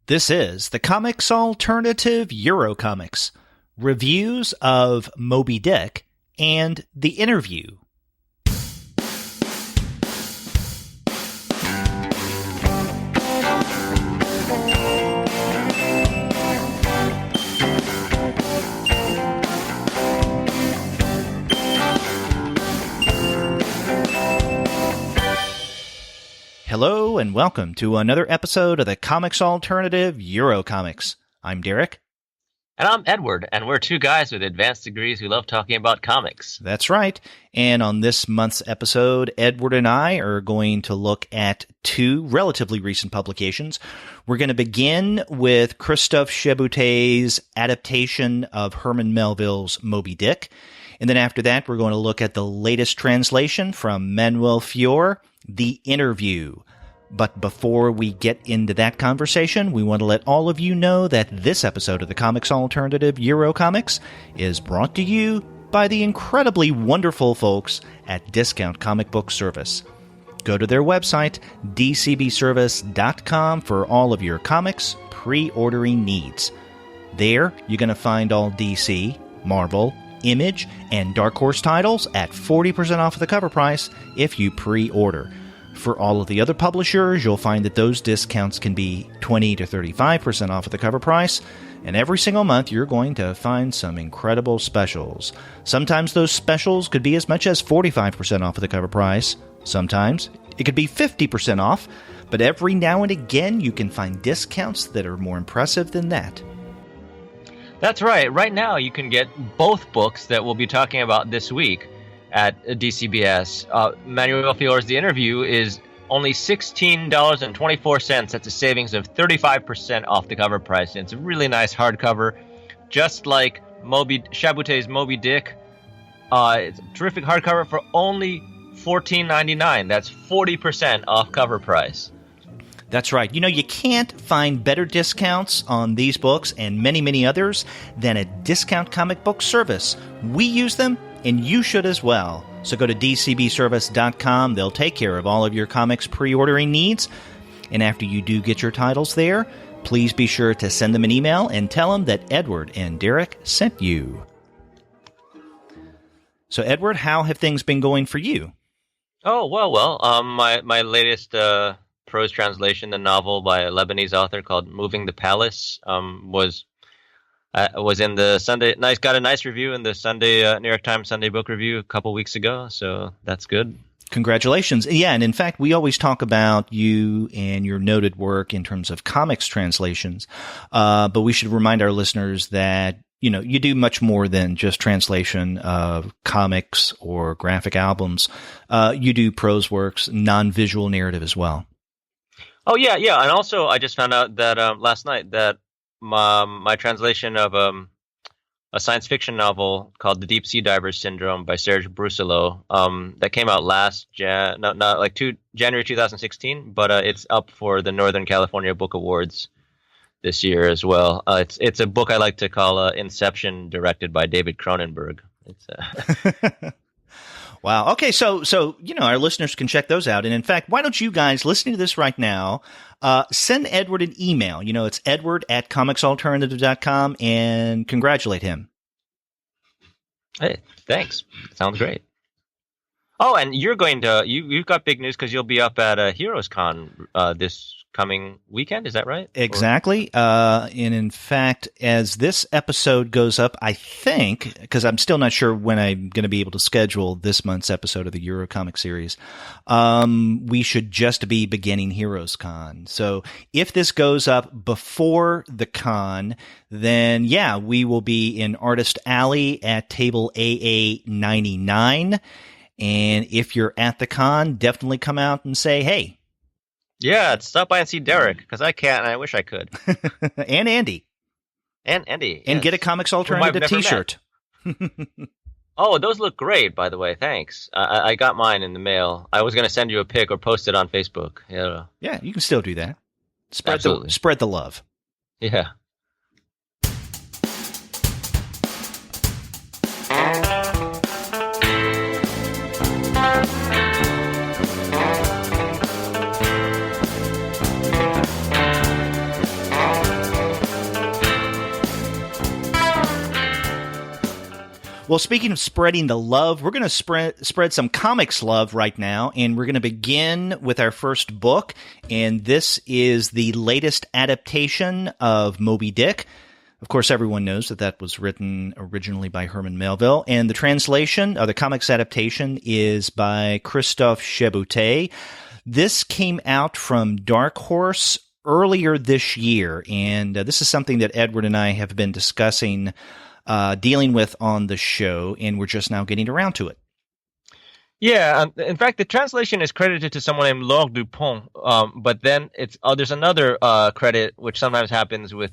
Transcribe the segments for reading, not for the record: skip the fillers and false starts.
This is the Comics Alternative Eurocomics, reviews of Moby Dick and The Interview. Hello and welcome to another episode of the Comics Alternative Eurocomics. I'm Derek. And I'm Edward, and we're two guys with advanced degrees who love talking about comics. That's right. And on this month's episode, Edward and I are going to look at two relatively recent publications. We're going to begin with Christophe Chabouté's adaptation of Herman Melville's Moby Dick. And then after that, we're going to look at the latest translation from Melville, The Interview. But before we get into that conversation, we want to let all of you know that this episode of the Comics Alternative Eurocomics is brought to you by the incredibly wonderful folks at Discount Comic Book Service. Go to their website, dcbservice.com, for all of your comics pre-ordering needs. There, you're going to find all DC, Marvel, Image, and Dark Horse titles at 40% off of the cover price if you pre-order. For all of the other publishers, you'll find that those discounts can be 20 to 35% off of the cover price, and every single month you're going to find some incredible specials. Sometimes those specials could be as much as 45% off of the cover price. Sometimes it could be 50% off, but every now and again you can find discounts that are more impressive than that. That's right. Right now you can get both books that we'll be talking about this week at DCBS. Manuel Fiore's The Interview is only $16.24. That's a savings of 35% off the cover price. And it's a really nice hardcover, just like Chabouté's Moby Dick. It's a terrific hardcover for only $14.99. That's 40% off cover price. That's right. You know, you can't find better discounts on these books and many, many others than at Discount Comic Book Service. We use them, and you should as well. So go to dcbservice.com. They'll take care of all of your comics pre-ordering needs. And after you do get your titles there, please be sure to send them an email and tell them that Edward and Derek sent you. So, Edward, how have things been going for you? Oh, well. My latest prose translation, the novel by a Lebanese author called Moving the Palace, was in the Sunday. Got a nice review in the Sunday New York Times Sunday Book Review a couple weeks ago. So that's good. Congratulations! Yeah, and in fact, we always talk about you and your noted work in terms of comics translations. But we should remind our listeners that you do much more than just translation of comics or graphic albums. You do prose works, non-visual narrative as well. Oh yeah, and also I just found out that last night that my translation of a science fiction novel called The Deep Sea Divers Syndrome by Serge Brusilot that came out January 2016, but it's up for the Northern California Book Awards this year as well. It's a book I like to call Inception, directed by David Cronenberg. Wow. Okay, so our listeners can check those out. And in fact, why don't you guys, listening to this right now, send Edward an email. It's edward@comicsalternative.com, and congratulate him. Hey, thanks. Sounds great. Oh, and you've got big news because you'll be up at Heroes Con this coming weekend. Is that right? Exactly. And in fact, as this episode goes up, I think, because I'm still not sure when I'm going to be able to schedule this month's episode of the Eurocomic series, we should just be beginning Heroes Con. So if this goes up before the con, then yeah, we will be in Artist Alley at table AA99. And if you're at the con, definitely come out and say, hey. Yeah, stop by and see Derek, because I can't, and I wish I could. And Andy. And Andy. And yes. Get a Comics Alternative t-shirt. Oh, those look great, by the way. Thanks. I got mine in the mail. I was going to send you a pic or post it on Facebook. Yeah, you can still do that. Spread the love. Yeah. Well, speaking of spreading the love, we're going to spread some comics love right now, and we're going to begin with our first book, and this is the latest adaptation of Moby Dick. Of course, everyone knows that was written originally by Herman Melville, and the translation, or the comics adaptation, is by Christophe Chabouté. This came out from Dark Horse earlier this year, and this is something that Edward and I have been discussing dealing with on the show, and we're just now getting around to it. Yeah, in fact, the translation is credited to someone named Laure Dupont, but then there's another credit, which sometimes happens with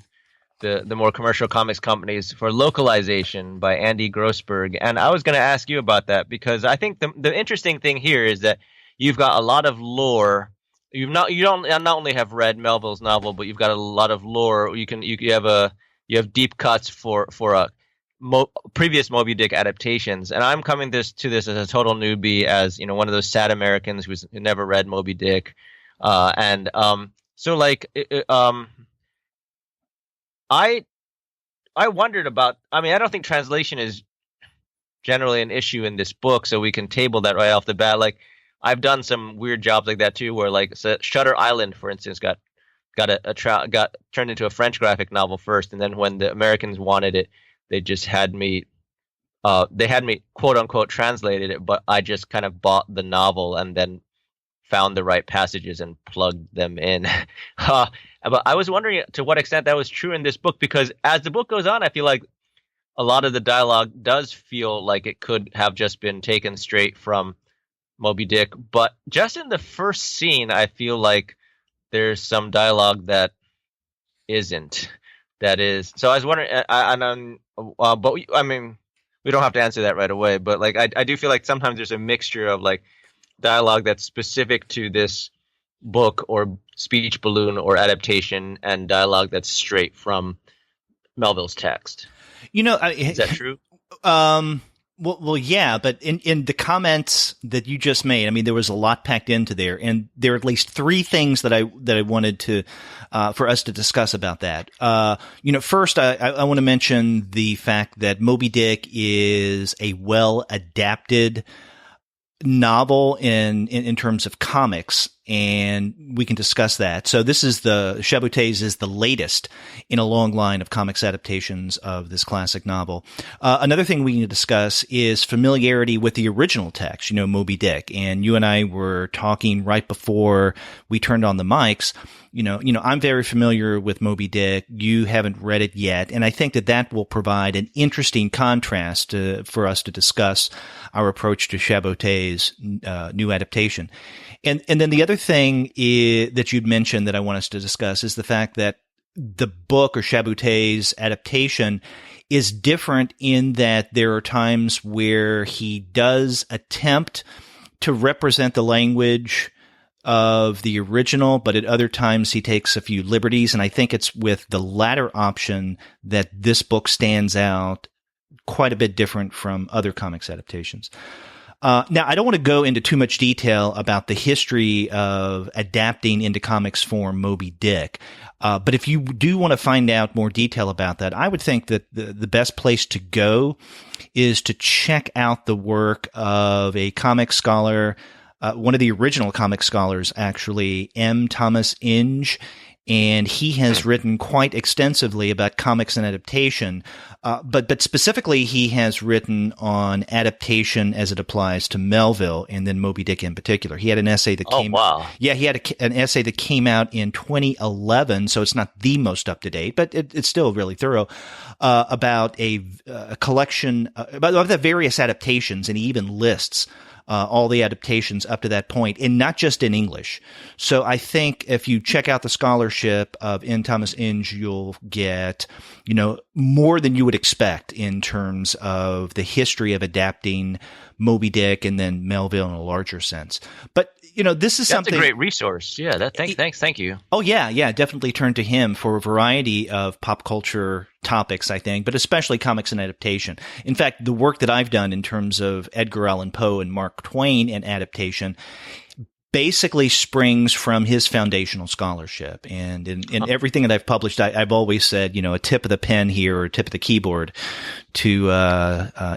the more commercial comics companies, for localization by Andy Grossberg. And I was going to ask you about that, because I think the interesting thing here is that you've got a lot of lore. You don't not only have read Melville's novel, but you've got a lot of lore. You have deep cuts for previous Moby Dick adaptations, and I'm coming to this as a total newbie, as one of those sad Americans who never read Moby Dick, so like I wondered about. I mean, I don't think translation is generally an issue in this book, so we can table that right off the bat. Like, I've done some weird jobs like that too, where like Shutter Island, for instance, got turned into a French graphic novel first, and then when the Americans wanted it, they just had me quote unquote translated it, but I just kind of bought the novel and then found the right passages and plugged them in. But I was wondering to what extent that was true in this book, because as the book goes on, I feel like a lot of the dialogue does feel like it could have just been taken straight from Moby Dick. But just in the first scene, I feel like there's some dialogue that isn't. That is. So I was wondering, but I mean, we don't have to answer that right away. But like, I do feel like sometimes there's a mixture of like dialogue that's specific to this book or speech balloon or adaptation, and dialogue that's straight from Melville's text. Is that true? Well, yeah, but in the comments that you just made, I mean, there was a lot packed into there, and there are at least three things that I wanted to for us to discuss about that. First, I want to mention the fact that Moby Dick is a well adapted novel in terms of comics, and we can discuss that. So this is Chabouté's is the latest in a long line of comics adaptations of this classic novel. Another thing we can discuss is familiarity with the original text, Moby Dick. And you and I were talking right before we turned on the mics. I'm very familiar with Moby Dick. You haven't read it yet. And I think that will provide an interesting contrast for us to discuss our approach to Chabouté's new adaptation. And then the other thing that you'd mentioned that I want us to discuss is the fact that the book, or Chabouté's adaptation, is different in that there are times where he does attempt to represent the language of the original, but at other times he takes a few liberties. And I think it's with the latter option that this book stands out quite a bit different from other comics adaptations. Now, I don't want to go into too much detail about the history of adapting into comics form Moby Dick. But if you do want to find out more detail about that, I would think that the best place to go is to check out the work of a comic scholar, one of the original comic scholars, actually, M. Thomas Inge. And he has written quite extensively about comics and adaptation, but specifically he has written on adaptation as it applies to Melville and then Moby Dick in particular. He had an essay that came. Oh, wow! Yeah, he had an essay that came out in 2011, so it's not the most up to date, but it's still really thorough about a collection about the various adaptations, and he even lists all the adaptations up to that point, and not just in English. So I think if you check out the scholarship of N. Thomas Inge, you'll get, more than you would expect in terms of the history of adapting Moby Dick and then Melville in a larger sense. But, this is something. That's a great resource. Yeah. Thank you. Oh, yeah. Definitely turn to him for a variety of pop culture topics, I think, but especially comics and adaptation. In fact, the work that I've done in terms of Edgar Allan Poe and Mark Twain and adaptation basically springs from his foundational scholarship. And in everything that I've published, I've always said, a tip of the pen here or tip of the keyboard to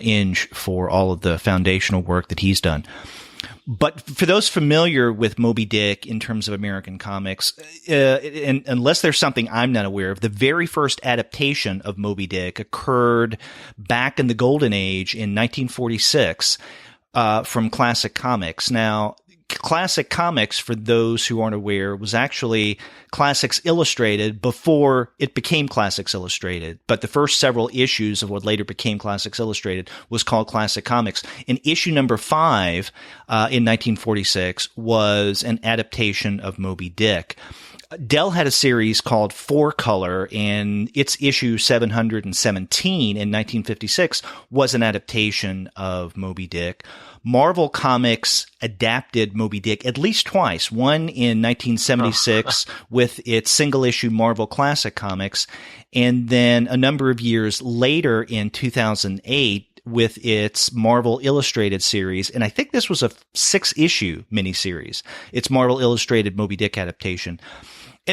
Inge for all of the foundational work that he's done. But for those familiar with Moby Dick in terms of American comics, and unless there's something I'm not aware of, the very first adaptation of Moby Dick occurred back in the Golden Age in 1946 from Classic Comics. Now, Classic Comics, for those who aren't aware, was actually Classics Illustrated before it became Classics Illustrated. But the first several issues of what later became Classics Illustrated was called Classic Comics. And issue number 5 in 1946 was an adaptation of Moby Dick. Dell had a series called Four Color, and its issue 717 in 1956 was an adaptation of Moby Dick. Marvel Comics adapted Moby Dick at least twice, one in 1976 with its single-issue Marvel Classic Comics, and then a number of years later in 2008 with its Marvel Illustrated series, and I think this was a 6-issue miniseries, its Marvel Illustrated Moby Dick adaptation.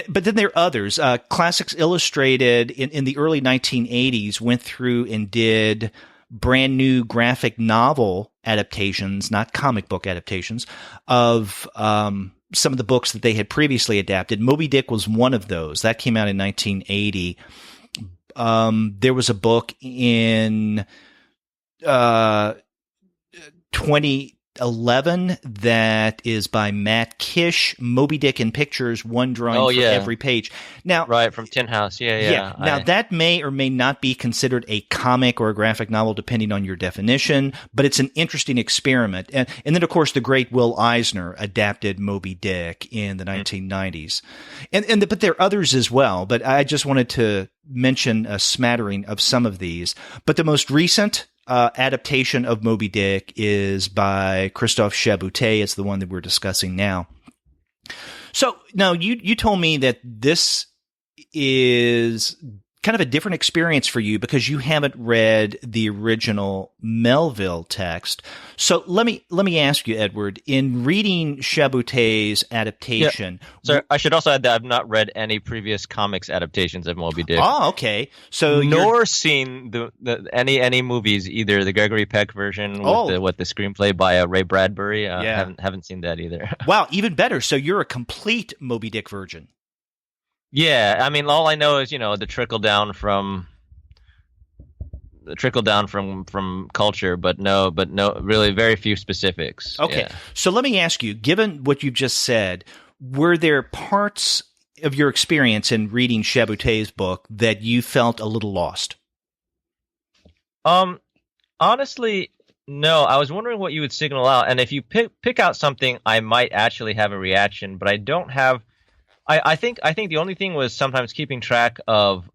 But then there are others. Classics Illustrated in the early 1980s went through and did brand new graphic novel adaptations, not comic book adaptations, of some of the books that they had previously adapted. Moby Dick was one of those. That came out in 1980. There was a book in 2011 that is by Matt Kish, Moby Dick in Pictures, one drawing for every page. Now, right, from Tin House. Yeah. Now, that may or may not be considered a comic or a graphic novel, depending on your definition, but it's an interesting experiment. And then, of course, the great Will Eisner adapted Moby Dick in the 1990s. But there are others as well, but I just wanted to mention a smattering of some of these. But the most recent adaptation of Moby Dick is by Christophe Chabouté. It's the one that we're discussing now. So now you told me that this is kind of a different experience for you because you haven't read the original Melville text. So let me ask you, Edward, in reading Chabouté's adaptation. So I should also add that I've not read any previous comics adaptations of Moby Dick. Oh, okay. So nor seen any movies, either the Gregory Peck version with the screenplay by Ray Bradbury. Haven't seen that either. Wow, even better. So you're a complete Moby Dick virgin. Yeah, I mean, all I know is the trickle down from culture, but no, really very few specifics. Okay, yeah. So let me ask you: given what you've just said, were there parts of your experience in reading Chabouté's book that you felt a little lost? Honestly, no. I was wondering what you would signal out, and if you pick out something, I might actually have a reaction, but I don't have. I think the only thing was sometimes keeping track of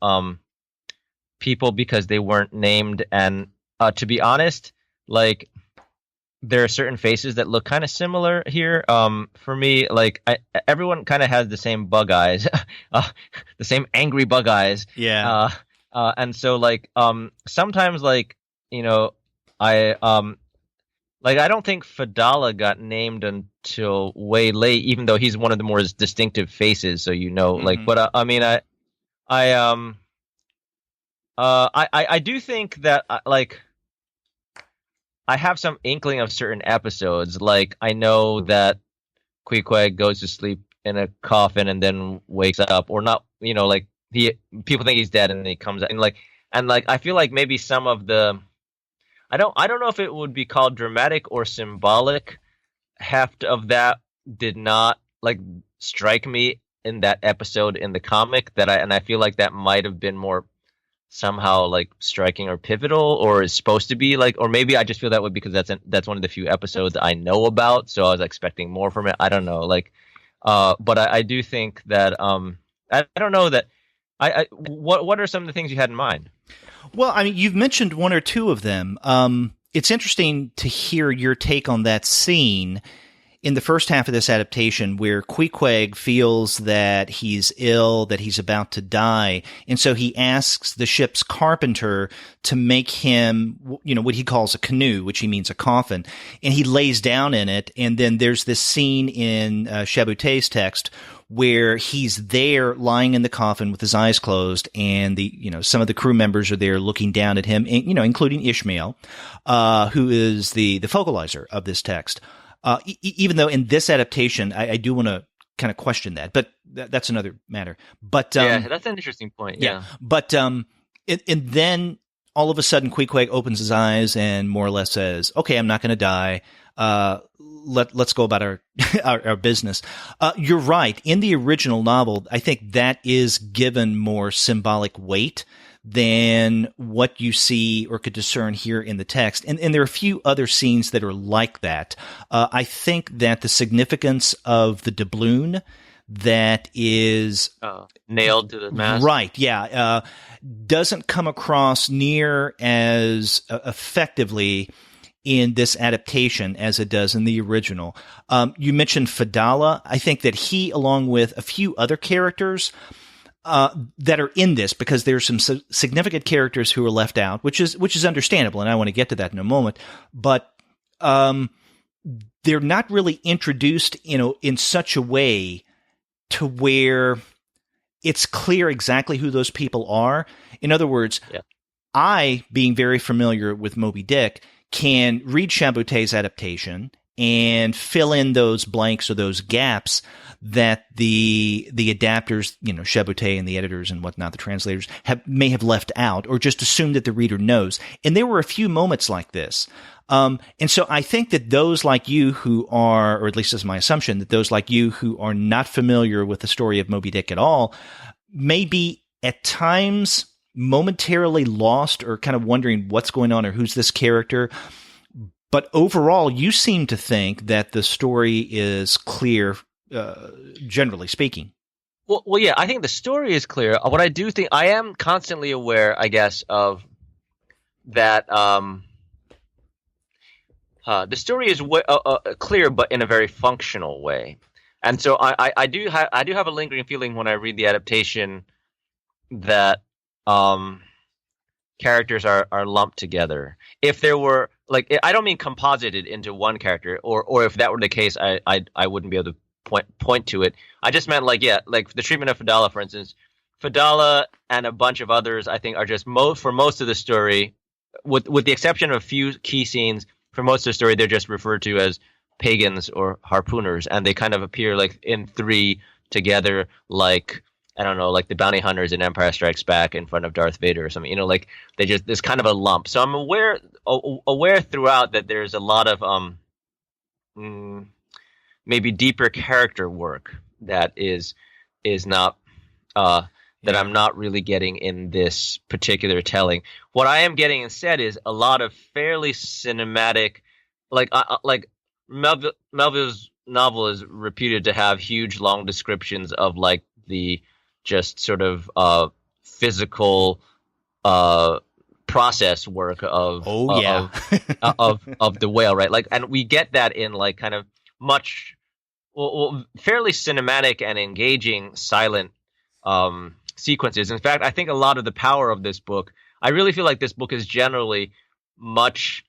people because they weren't named, and to be honest, like there are certain faces that look kind of similar here. For me, like everyone kind of has the same bug eyes, the same angry bug eyes. Yeah. And so like sometimes like I don't think Fadala got named until way late, even though he's one of the more distinctive faces. So like, but I mean, I do think that like I have some inkling of certain episodes. Like I know that Queequeg goes to sleep in a coffin and then wakes up, or not. Like people think he's dead and then he comes out, and I feel like maybe some of the. I don't know if it would be called dramatic or symbolic heft of that did not like strike me in that episode in the comic I feel like that might have been more somehow like striking or pivotal, or is supposed to be like, or maybe I just feel that way because that's one of the few episodes I know about, so I was expecting more from it. I don't know, like but I do think that I don't know that what are some of the things you had in mind? Well, I mean, you've mentioned one or two of them. It's interesting to hear your take on that scene. in the first half of this adaptation where Queequeg feels that he's ill, that he's about to die. And so he asks the ship's carpenter to make him, what he calls a canoe, which he means a coffin. And he lays down in it. And then there's this scene in Chabouté's text where he's there lying in the coffin with his eyes closed, and some of the crew members are there looking down at him, including Ishmael, who is the vocalizer of this text. Even though in this adaptation, I do want to kind of question that, but that's another matter. But that's an interesting point. Yeah. But and then all of a sudden, Queequeg opens his eyes and more or less says, "Okay, I'm not going to die. Let's go about our business." You're right. In the original novel, I think that is given more symbolic weight than what you see or could discern here in the text. And there are a few other scenes that are like that. I think that the significance of the doubloon that is nailed to the mast. Right, yeah. Doesn't come across near as effectively in this adaptation as it does in the original. You mentioned Fedallah. I think that he, along with a few other characters that are in this, because there's some significant characters who are left out, which is understandable, and I want to get to that in a moment. But they're not really introduced, in such a way to where it's clear exactly who those people are. In other words, I, being very familiar with Moby Dick, can read Chabouté's adaptation and fill in those blanks or those gaps that the adapters, Chabouté and the editors and whatnot, the translators may have left out, or just assume that the reader knows. And there were a few moments like this. And so I think that those like you who are, or at least this is my assumption, that those like you who are not familiar with the story of Moby Dick at all may be at times momentarily lost or kind of wondering what's going on or who's this character. But overall, you seem to think that the story is clear, generally speaking. Well, yeah, I think the story is clear. What I do think, I am constantly aware, I guess, of that. The story is clear, but in a very functional way, and so I do have a lingering feeling when I read the adaptation that characters are lumped together. If there were, I don't mean composited into one character, or if that were the case, I wouldn't be able to point to it. I just meant the treatment of Fedallah, for instance. Fedallah and a bunch of others, I think, are just for most of the story, with the exception of a few key scenes. For most of the story, they're just referred to as pagans or harpooners, and they kind of appear in three together, I don't know, like the bounty hunters in Empire Strikes Back in front of Darth Vader or something. There's kind of a lump. So I'm aware throughout that there's a lot of maybe deeper character work that is not that I'm not really getting in this particular telling. What I am getting instead is a lot of fairly cinematic, like Melville's novel is reputed to have huge, long descriptions of the just sort of physical process work of of the whale, right? And we get that in kind of much fairly cinematic and engaging silent sequences. In fact, I think a lot of the power of this book, I really feel like this book is generally much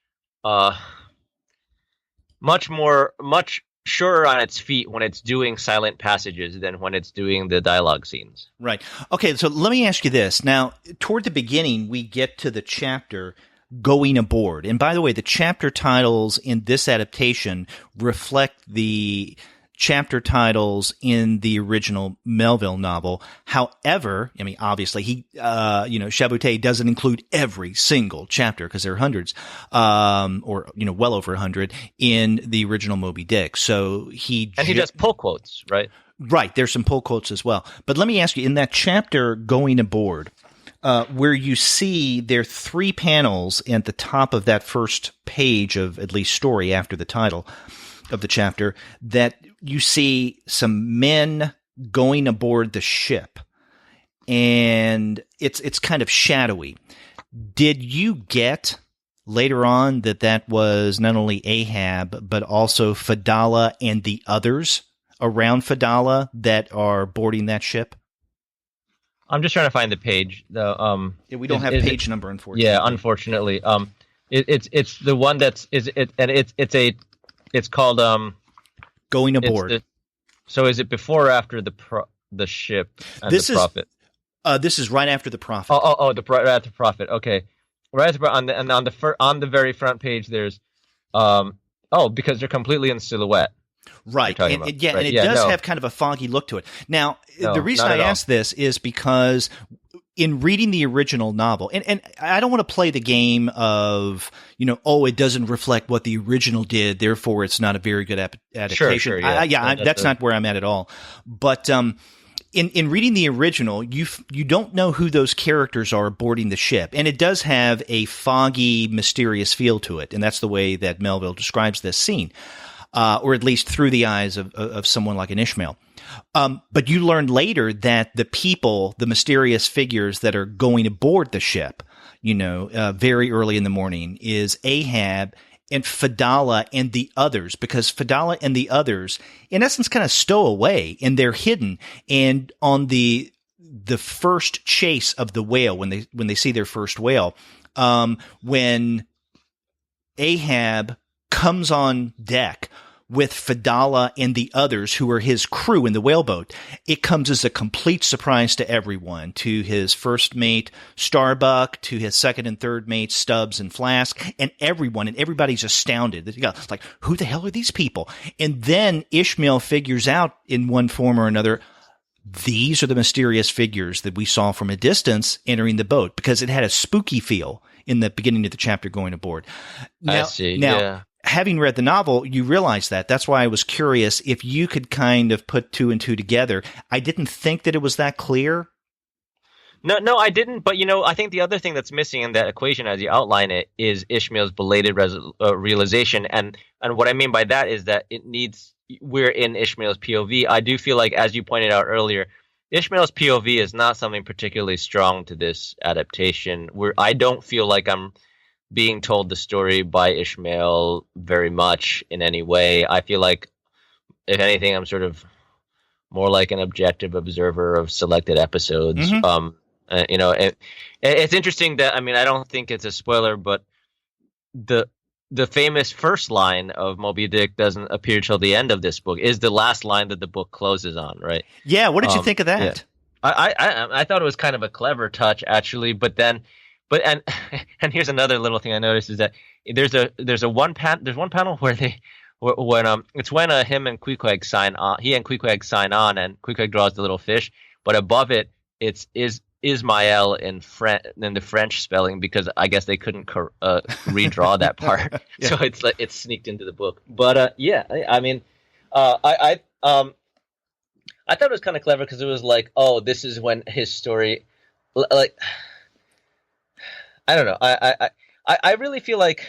surer on its feet when it's doing silent passages than when it's doing the dialogue scenes. Right. Okay, so let me ask you this. Now, toward the beginning, we get to the chapter Going Aboard. And by the way, the chapter titles in this adaptation reflect the chapter titles in the original Melville novel. However, I mean, obviously Chabouté doesn't include every single chapter because there are hundreds, or well over 100 in the original Moby Dick. So he does pull quotes, right? Right. There's some pull quotes as well. But let me ask you, in that chapter Going Aboard, where you see there are 3 panels at the top of that first page of at least story after the title of the chapter, that you see some men going aboard the ship, and it's kind of shadowy. Did you get later on that was not only Ahab, but also Fedallah and the others around Fedallah that are boarding that ship? I'm just trying to find the page. We don't have page number, unfortunately. Yeah, unfortunately. It's the one it's called Going Aboard. So is it before or after the ship and the prophet? This is right after the prophet. Right after the prophet. Okay, right after, on the very front page. There's because they're completely in silhouette. Right, and it does have kind of a foggy look to it. Now, the reason I ask this is because in reading the original novel, and I don't want to play the game of, it doesn't reflect what the original did, therefore it's not a very good adaptation. Sure, yeah. That's not where I'm at all. But in reading the original, you don't know who those characters are boarding the ship, and it does have a foggy, mysterious feel to it, and that's the way that Melville describes this scene. Or at least through the eyes of someone like an Ishmael. But you learn later that the mysterious figures that are going aboard the ship, very early in the morning, is Ahab and Fedallah and the others, because Fedallah and the others, in essence, kind of stow away, and they're hidden. And on the first chase of the whale, when they see their first whale, when Ahab comes on deck with Fedallah and the others who are his crew in the whaleboat, it comes as a complete surprise to everyone, to his first mate Starbuck, to his second and third mates Stubbs and Flask, and everybody's astounded. Like, who the hell are these people? And then Ishmael figures out in one form or another, these are the mysterious figures that we saw from a distance entering the boat, because it had a spooky feel in the beginning of the chapter Going Aboard. I see. Now, having read the novel, you realize that. That's why I was curious if you could kind of put two and two together. I didn't think that it was that clear. No, I didn't. But, I think the other thing that's missing in that equation, as you outline it, is Ishmael's belated realization. And what I mean by that is that we're in Ishmael's POV. I do feel like, as you pointed out earlier, Ishmael's POV is not something particularly strong to this adaptation. I don't feel like I'm being told the story by Ishmael very much in any way. I feel like, if anything, I'm sort of more like an objective observer of selected episodes. Mm-hmm. It's interesting that, I don't think it's a spoiler, but the famous first line of Moby Dick doesn't appear till the end of this book, is the last line that the book closes on, right? Yeah, what did you think of that? Yeah. I thought it was kind of a clever touch, actually, and here's another little thing I noticed is that there's one panel where it's when him and Queequeg sign on, he and Queequeg sign on, and Queequeg draws the little fish, but above it is Ismael in the French spelling, because I guess they couldn't redraw that part, yeah. So it's sneaked into the book. But I thought it was kind of clever, because it was like, this is when his story, like, I don't know. I really feel like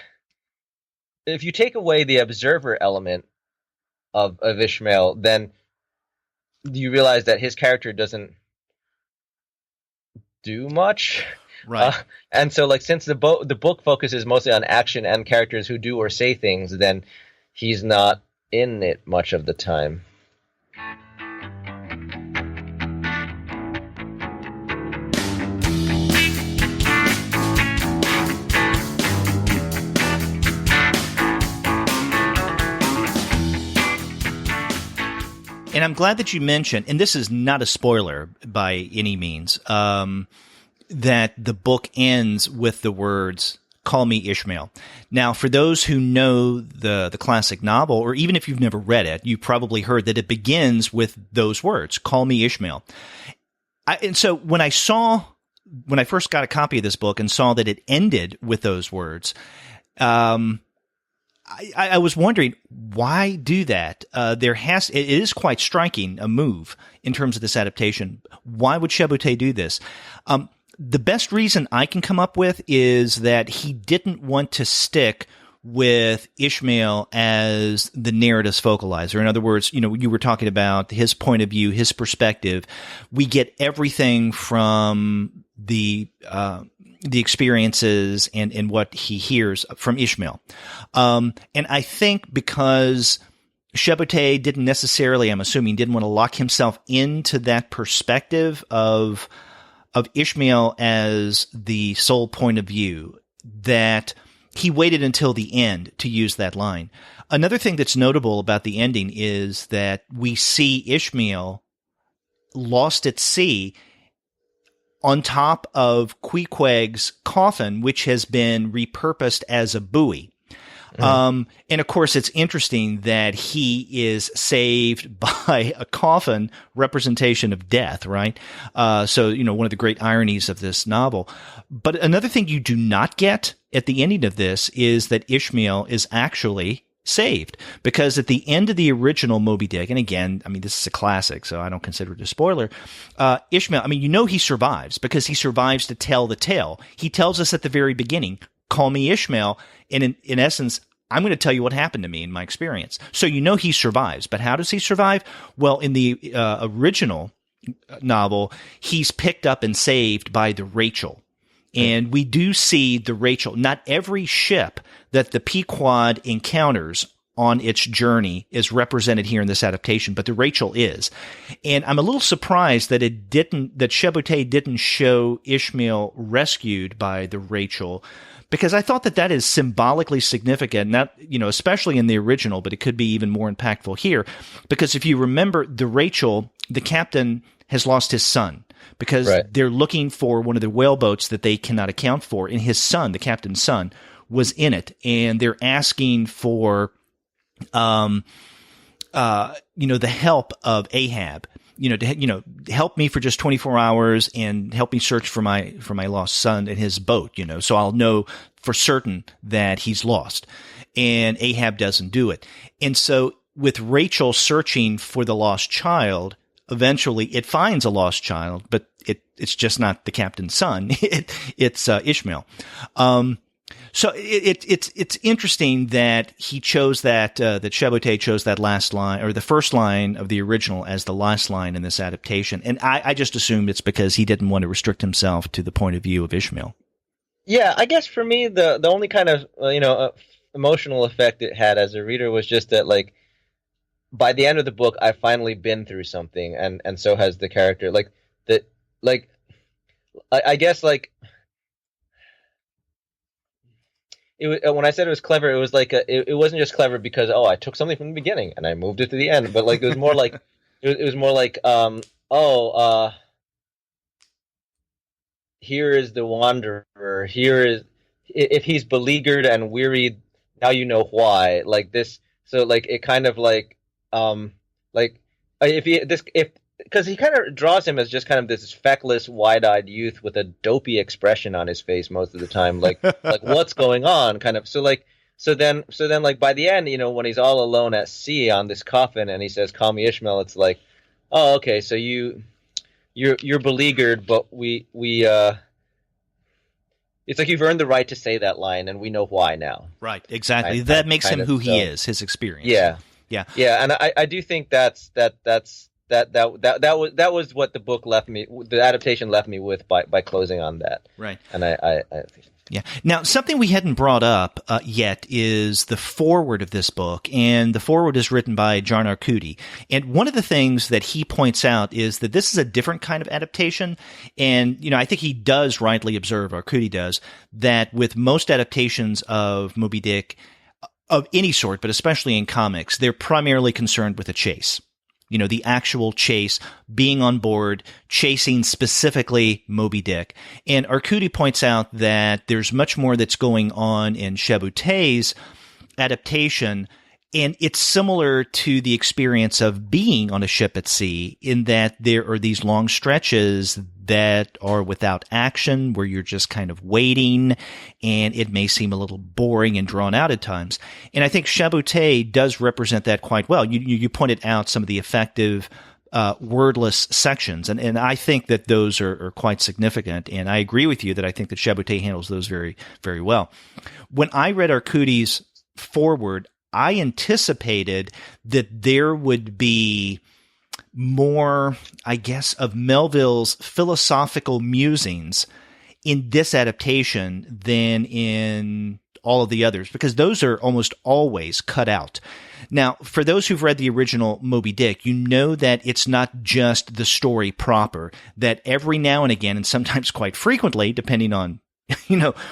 if you take away the observer element of Ishmael, then you realize that his character doesn't do much, right? And so, like, since the book focuses mostly on action and characters who do or say things, then he's not in it much of the time. And I'm glad that you mentioned, and this is not a spoiler by any means, that the book ends with the words, "Call me Ishmael." Now, for those who know the classic novel, or even if you've never read it, you probably heard that it begins with those words, "Call me Ishmael." And so when I first got a copy of this book and saw that it ended with those words, I was wondering, why do that? It is quite striking, a move in terms of this adaptation. Why would Chabouté do this? The best reason I can come up with is that he didn't want to stick with Ishmael as the narrative's focalizer. In other words, you were talking about his point of view, his perspective. We get everything from the the experiences and what he hears from Ishmael. And I think because Chabouté didn't necessarily, I'm assuming, didn't want to lock himself into that perspective of Ishmael as the sole point of view, that he waited until the end to use that line. Another thing that's notable about the ending is that we see Ishmael lost at sea on top of Queequeg's coffin, which has been repurposed as a buoy. And of course, it's interesting that he is saved by a coffin representation of death, right? So, one of the great ironies of this novel. But another thing you do not get at the ending of this is that Ishmael is actually saved, because at the end of the original Moby Dick, and again, I mean, this is a classic, so I don't consider it a spoiler, Ishmael, I mean, he survives because he survives to tell the tale. He tells us at the very beginning, call me Ishmael, and in essence, I'm going to tell you what happened to me in my experience. So he survives, but how does he survive? Well, in the original novel, he's picked up and saved by the Rachel. And we do see the Rachel. Not every ship that the Pequod encounters on its journey is represented here in this adaptation, but the Rachel is. And I'm a little surprised that that Chabouté didn't show Ishmael rescued by the Rachel, because I thought that is symbolically significant, not, especially in the original, but it could be even more impactful here. Because if you remember, the Rachel, the captain has lost his son, because they're looking for one of the whaleboats that they cannot account for. And his son, the captain's son, was in it. And they're asking for, the help of Ahab, to help me for just 24 hours and help me search for my lost son in his boat, so I'll know for certain that he's lost. And Ahab doesn't do it. And so with Rachel searching for the lost child, eventually it finds a lost child, but it's just not the captain's son. It's Ishmael. So it's interesting that he chose that Chabouté chose that last line, or the first line of the original, as the last line in this adaptation. And I just assumed it's because he didn't want to restrict himself to the point of view of Ishmael. Yeah, I guess for me, the only kind of emotional effect it had as a reader was just that, like, by the end of the book, I've finally been through something, and so has the character. I guess, like, when I said it was clever, it was like it wasn't just clever because I took something from the beginning and I moved it to the end, but like it was more like here is the wanderer. Here is, if he's beleaguered and wearied, now you know why. Like this, so like it kind of like because he kind of draws him as just kind of this feckless, wide-eyed youth with a dopey expression on his face most of the time, like what's going on, kind of. So then like by the end, when he's all alone at sea on this coffin and he says, "Call me Ishmael," it's like, oh, okay, so you're beleaguered, but we it's like you've earned the right to say that line, and we know why now. Right, exactly. That makes him who he is, his experience. Yeah, and I do think that was what the book left me, the adaptation left me with by closing on that. Right. And I yeah. Now, something we hadn't brought up yet is the foreword of this book, and the foreword is written by John Arcudi. And one of the things that he points out is that this is a different kind of adaptation, and I think he does rightly observe, Arcudi does, that with most adaptations of Moby Dick, of any sort, but especially in comics, they're primarily concerned with a chase. The actual chase, being on board, chasing specifically Moby Dick. And Arcudi points out that there's much more that's going on in Chabouté's adaptation, and it's similar to the experience of being on a ship at sea, in that there are these long stretches that are without action, where you're just kind of waiting, and it may seem a little boring and drawn out at times. And I think Chabouté does represent that quite well. You pointed out some of the effective wordless sections, and I think that those are quite significant, and I agree with you that I think that Chabouté handles those very, very well. When I read Arcudi's foreword, I anticipated that there would be more, I guess, of Melville's philosophical musings in this adaptation than in all of the others, because those are almost always cut out. Now, for those who've read the original Moby Dick, you know that it's not just the story proper, that every now and again, and sometimes quite frequently, depending on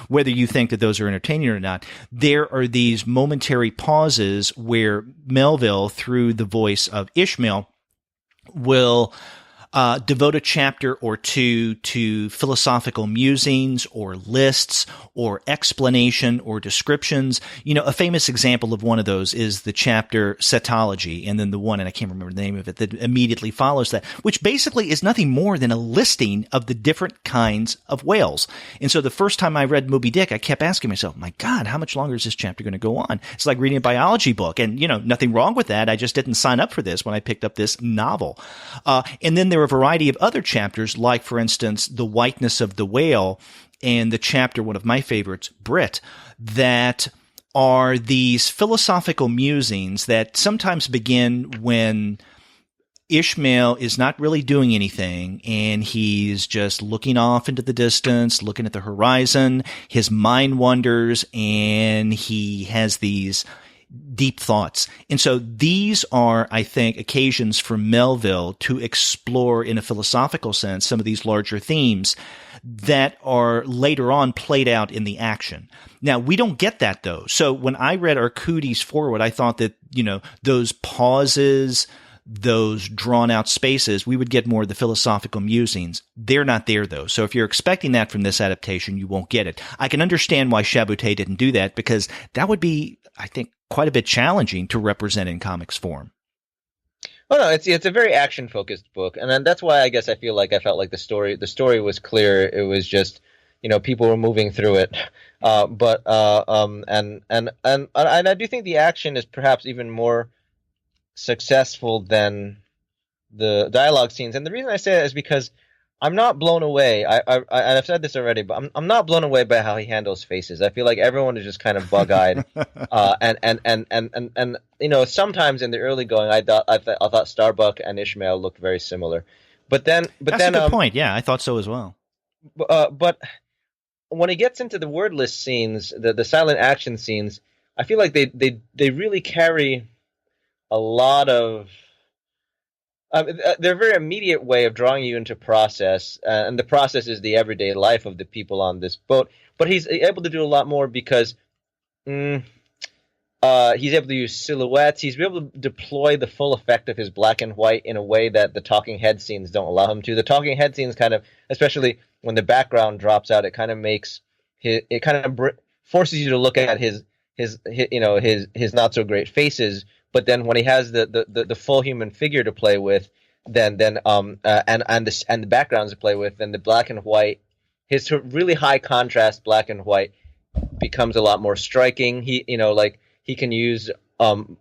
whether you think that those are entertaining or not, there are these momentary pauses where Melville, through the voice of Ishmael, will devote a chapter or two to philosophical musings or lists or explanation or descriptions. A famous example of one of those is the chapter Cetology, and then the one, and I can't remember the name of it, that immediately follows that, which basically is nothing more than a listing of the different kinds of whales. And so the first time I read Moby Dick, I kept asking myself, my God, how much longer is this chapter going to go on? It's like reading a biology book, and, nothing wrong with that. I just didn't sign up for this when I picked up this novel. And then there are a variety of other chapters, like, for instance, The Whiteness of the Whale, and the chapter, one of my favorites, Brit, that are these philosophical musings that sometimes begin when Ishmael is not really doing anything, and he's just looking off into the distance, looking at the horizon. His mind wanders, and he has these deep thoughts. And so these are, I think, occasions for Melville to explore in a philosophical sense some of these larger themes that are later on played out in the action. Now, we don't get that, though. So when I read Arcudi's foreword, I thought that, those pauses, those drawn-out spaces, we would get more of the philosophical musings. They're not there, though. So if you're expecting that from this adaptation, you won't get it. I can understand why Chabouté didn't do that, because that would be, I think, quite a bit challenging to represent in comics form. Oh no, it's a very action focused book, and then that's why I guess I felt like the story was clear. It was just people were moving through it, and I do think the action is perhaps even more successful than the dialogue scenes. And the reason I say that is because I'm not blown away. I've said this already, but I'm not blown away by how he handles faces. I feel like everyone is just kind of bug-eyed, and sometimes in the early going, I thought Starbuck and Ishmael looked very similar, but then that's a good point. Yeah, I thought so as well. But when he gets into the wordless scenes, the silent action scenes, I feel like they really carry a lot of. They're a very immediate way of drawing you into process, and the process is the everyday life of the people on this boat. But he's able to do a lot more because he's able to use silhouettes. He's able to deploy the full effect of his black and white in a way that the talking head scenes don't allow him to. The talking head scenes kind of, especially when the background drops out, it kind of makes forces you to look at his not so great faces. But then when he has the full human figure to play with, then and the backgrounds to play with, then the black and white, his really high contrast black and white becomes a lot more striking. He can use the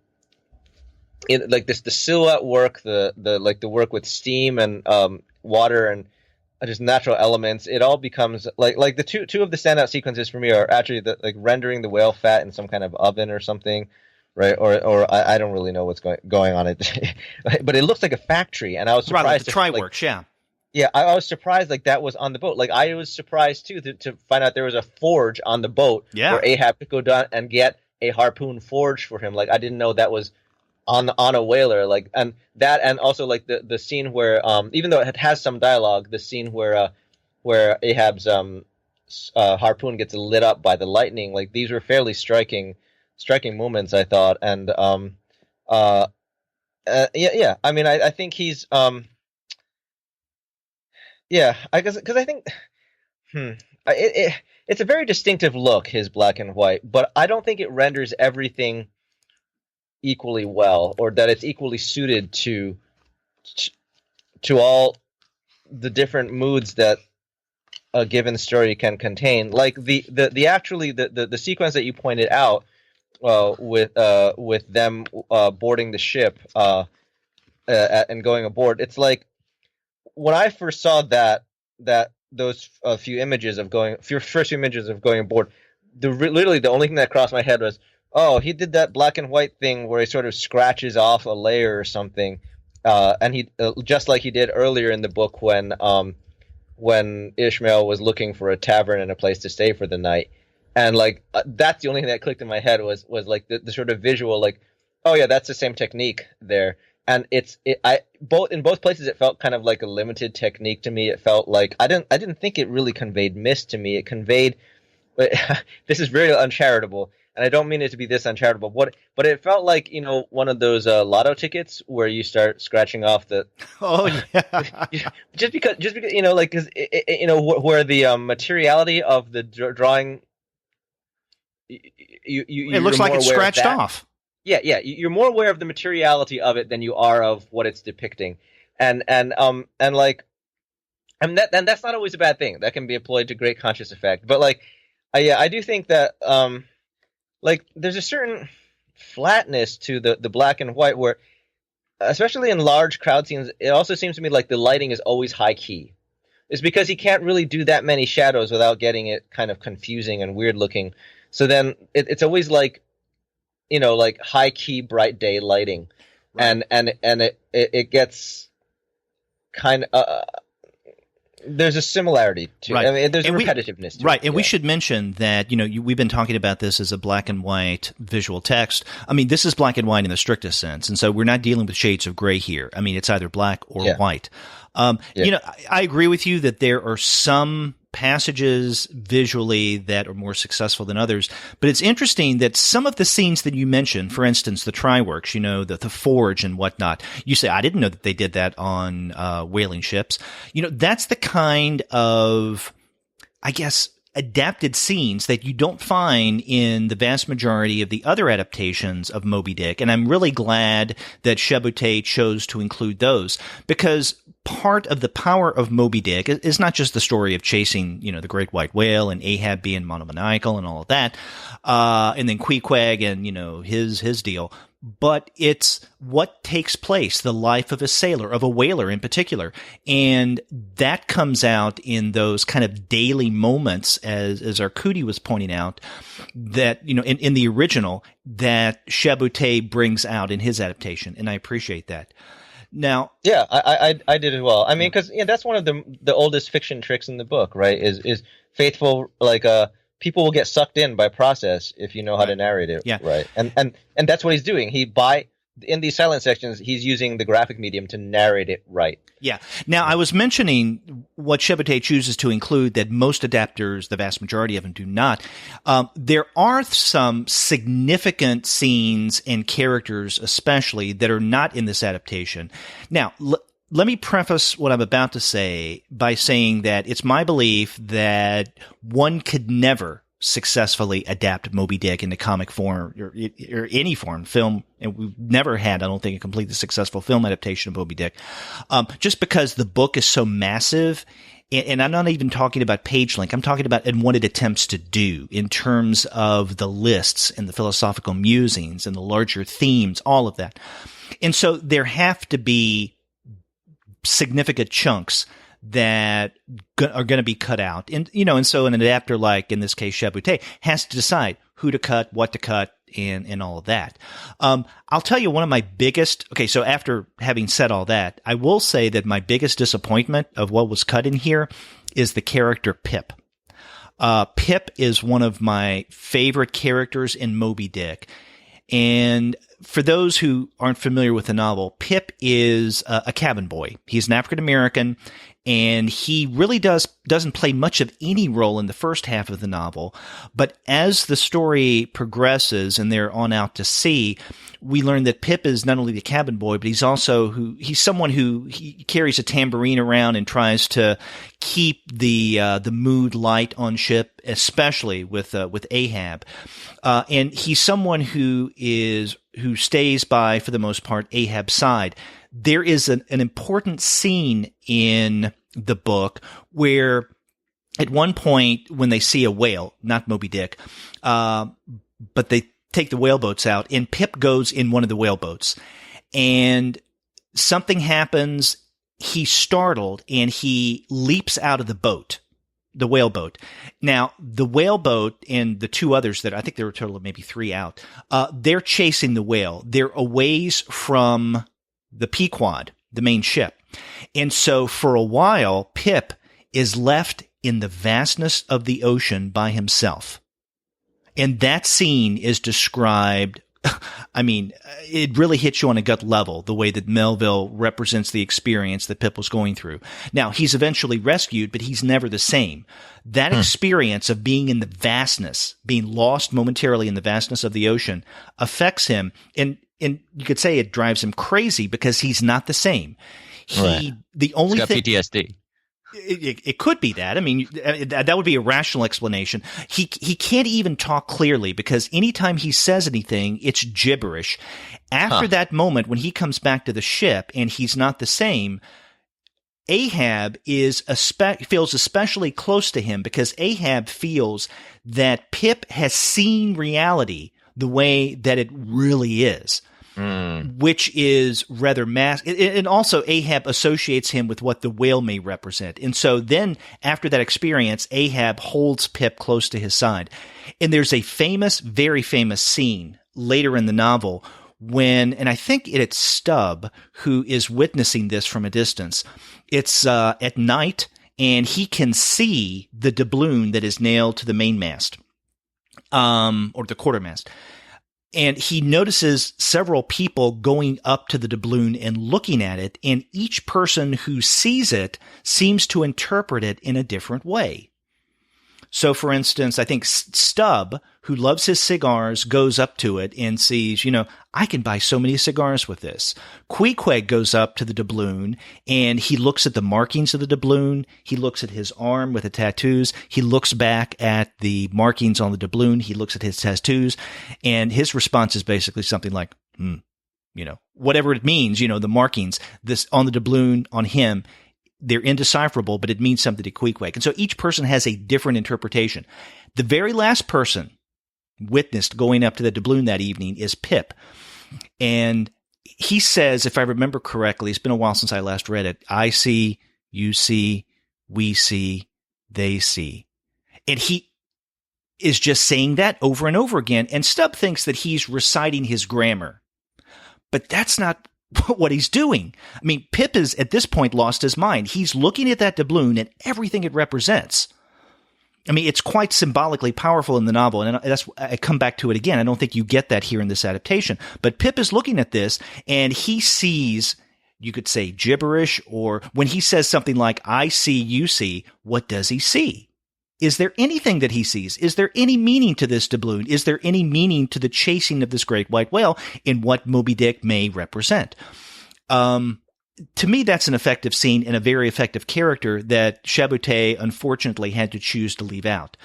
silhouette work, the work with steam and water and just natural elements. It all becomes like the two of the standout sequences for me are actually rendering the whale fat in some kind of oven or something. Right, or I don't really know what's going on it, but it looks like a factory, and I was surprised. Right, like the Tri-Works, yeah. Yeah, I was surprised that was on the boat. I was surprised too to find out there was a forge on the boat where Ahab could go down and get a harpoon forged for him. I didn't know that was on a whaler. And also the scene where even though it has some dialogue, the scene where Ahab's harpoon gets lit up by the lightning. These were fairly striking moments, I thought, and I mean, I think he's I guess because I think it's a very distinctive look, his black and white, but I don't think it renders everything equally well, or that it's equally suited to all the different moods that a given story can contain. The sequence that you pointed out. With them boarding the ship and going aboard, it's like when I first saw those first few images of going aboard, literally the only thing that crossed my head was, oh, he did that black and white thing where he sort of scratches off a layer or something, and he just like he did earlier in the book when when Ishmael was looking for a tavern and a place to stay for the night. And like that's the only thing that clicked in my head was like the sort of visual, like, oh yeah, that's the same technique there. And in both places it felt kind of like a limited technique to me. It felt like I didn't think it really conveyed mist to me. It conveyed this is very uncharitable, and I don't mean it to be this uncharitable. But it felt like, one of those lotto tickets where you start scratching off the Oh yeah. just because like, because where the materiality of the drawing, It looks like it's scratched off. Yeah, you're more aware of the materiality of it than you are of what it's depicting, and that's not always a bad thing. That can be employed to great conscious effect. But like, I do think that like there's a certain flatness to the black and white where, especially in large crowd scenes, it also seems to me like the lighting is always high key. It's because he can't really do that many shadows without getting it kind of confusing and weird looking. So then it's always like, like high key bright day lighting, right. and it gets kind of there's a similarity to right. it. I mean, there's a repetitiveness to right. it. And we should mention that, we've been talking about this as a black and white visual text. I mean, this is black and white in the strictest sense. And so we're not dealing with shades of gray here. I mean, it's either black or white. I agree with you that there are some passages visually that are more successful than others, but it's interesting that some of the scenes that you mentioned, for instance, the try-works, the forge and whatnot, you say, I didn't know that they did that on whaling ships. That's the kind of, I guess, adapted scenes that you don't find in the vast majority of the other adaptations of Moby Dick. And I'm really glad that Chabouté chose to include those, because part of the power of Moby Dick is not just the story of chasing, the great white whale and Ahab being monomaniacal and all of that, and then Queequeg and, his deal. But it's what takes place, the life of a sailor, of a whaler in particular. And that comes out in those kind of daily moments, as Arcudi was pointing out, that, in the original, that Chabouté brings out in his adaptation. And I appreciate that. Now, yeah, I did as well. I mean, because that's one of the oldest fiction tricks in the book, right? Is faithful, like people will get sucked in by process if you know how to narrate it, right? And that's what he's doing. In these silent sections, he's using the graphic medium to narrate it right. Yeah. Now, I was mentioning what Chabouté chooses to include that most adapters, the vast majority of them, do not. There are some significant scenes and characters, especially, that are not in this adaptation. Now, let me preface what I'm about to say by saying that it's my belief that one could never successfully adapt Moby Dick into comic form or any form, film, and we've never had, I don't think, a completely successful film adaptation of Moby Dick, just because the book is so massive. And I'm not even talking about page length. I'm talking about in what it attempts to do in terms of the lists and the philosophical musings and the larger themes, all of that. And so there have to be significant chunks that are going to be cut out. And, and so an adapter like, in this case, Chabouté, has to decide who to cut, what to cut, and all of that. I'll tell you one of my biggest, so after having said all that, I will say that my biggest disappointment of what was cut in here is the character Pip. Pip is one of my favorite characters in Moby Dick. And for those who aren't familiar with the novel, Pip is a cabin boy. He's an African American, and he really doesn't play much of any role in the first half of the novel. But as the story progresses and they're on out to sea, we learn that Pip is not only the cabin boy, but he's someone who he carries a tambourine around and tries to keep the mood light on ship, especially with Ahab. And he's someone who stays by, for the most part, Ahab's side. There is an important scene in the book where at one point when they see a whale, not Moby Dick, but they take the whaleboats out, and Pip goes in one of the whaleboats, and something happens. He's startled, and he leaps out of the boat, the whaleboat. Now, the whaleboat and the two others that I think there were a total of maybe 3 out, they're chasing the whale. They're a ways from the Pequod, the main ship. And so for a while, Pip is left in the vastness of the ocean by himself. And that scene is described, I mean, it really hits you on a gut level, the way that Melville represents the experience that Pip was going through. Now, he's eventually rescued, but he's never the same. That experience of being in the vastness, being lost momentarily in the vastness of the ocean, affects him. And you could say it drives him crazy because he's not the same. The only He's got PTSD. It could be that. I mean, that would be a rational explanation. He can't even talk clearly because anytime he says anything, it's gibberish. After that moment, when he comes back to the ship and he's not the same, Ahab feels especially close to him because Ahab feels that Pip has seen reality the way that it really is. Which is rather and also Ahab associates him with what the whale may represent. And so then after that experience, Ahab holds Pip close to his side. And there's a very famous scene later in the novel when, and I think it's Stubb who is witnessing this from a distance. It's at night and he can see the doubloon that is nailed to the mainmast, or the quartermast. And he notices several people going up to the doubloon and looking at it, and each person who sees it seems to interpret it in a different way. So, for instance, I think Stubb, who loves his cigars, goes up to it and sees, I can buy so many cigars with this. Queequeg goes up to the doubloon and he looks at the markings of the doubloon. He looks at his arm with the tattoos. He looks back at the markings on the doubloon. He looks at his tattoos, and his response is basically something like, whatever it means, the markings this on the doubloon on him. They're indecipherable, but it means something to Queequeg. And so each person has a different interpretation. The very last person witnessed going up to the doubloon that evening is Pip. And he says, if I remember correctly, it's been a while since I last read it, I see, you see, we see, they see. And he is just saying that over and over again. And Stubb thinks that he's reciting his grammar. But that's not what he's doing. I mean, Pip is at this point lost his mind. He's looking at that doubloon and everything it represents. I mean, it's quite symbolically powerful in the novel, and I come back to it again. I don't think you get that here in this adaptation. But Pip is looking at this, and he sees, you could say, gibberish, or when he says something like, I see, you see, what does he see? Is there anything that he sees? Is there any meaning to this doubloon? Is there any meaning to the chasing of this great white whale in what Moby Dick may represent? To me, that's an effective scene and a very effective character that Chabouté unfortunately had to choose to leave out.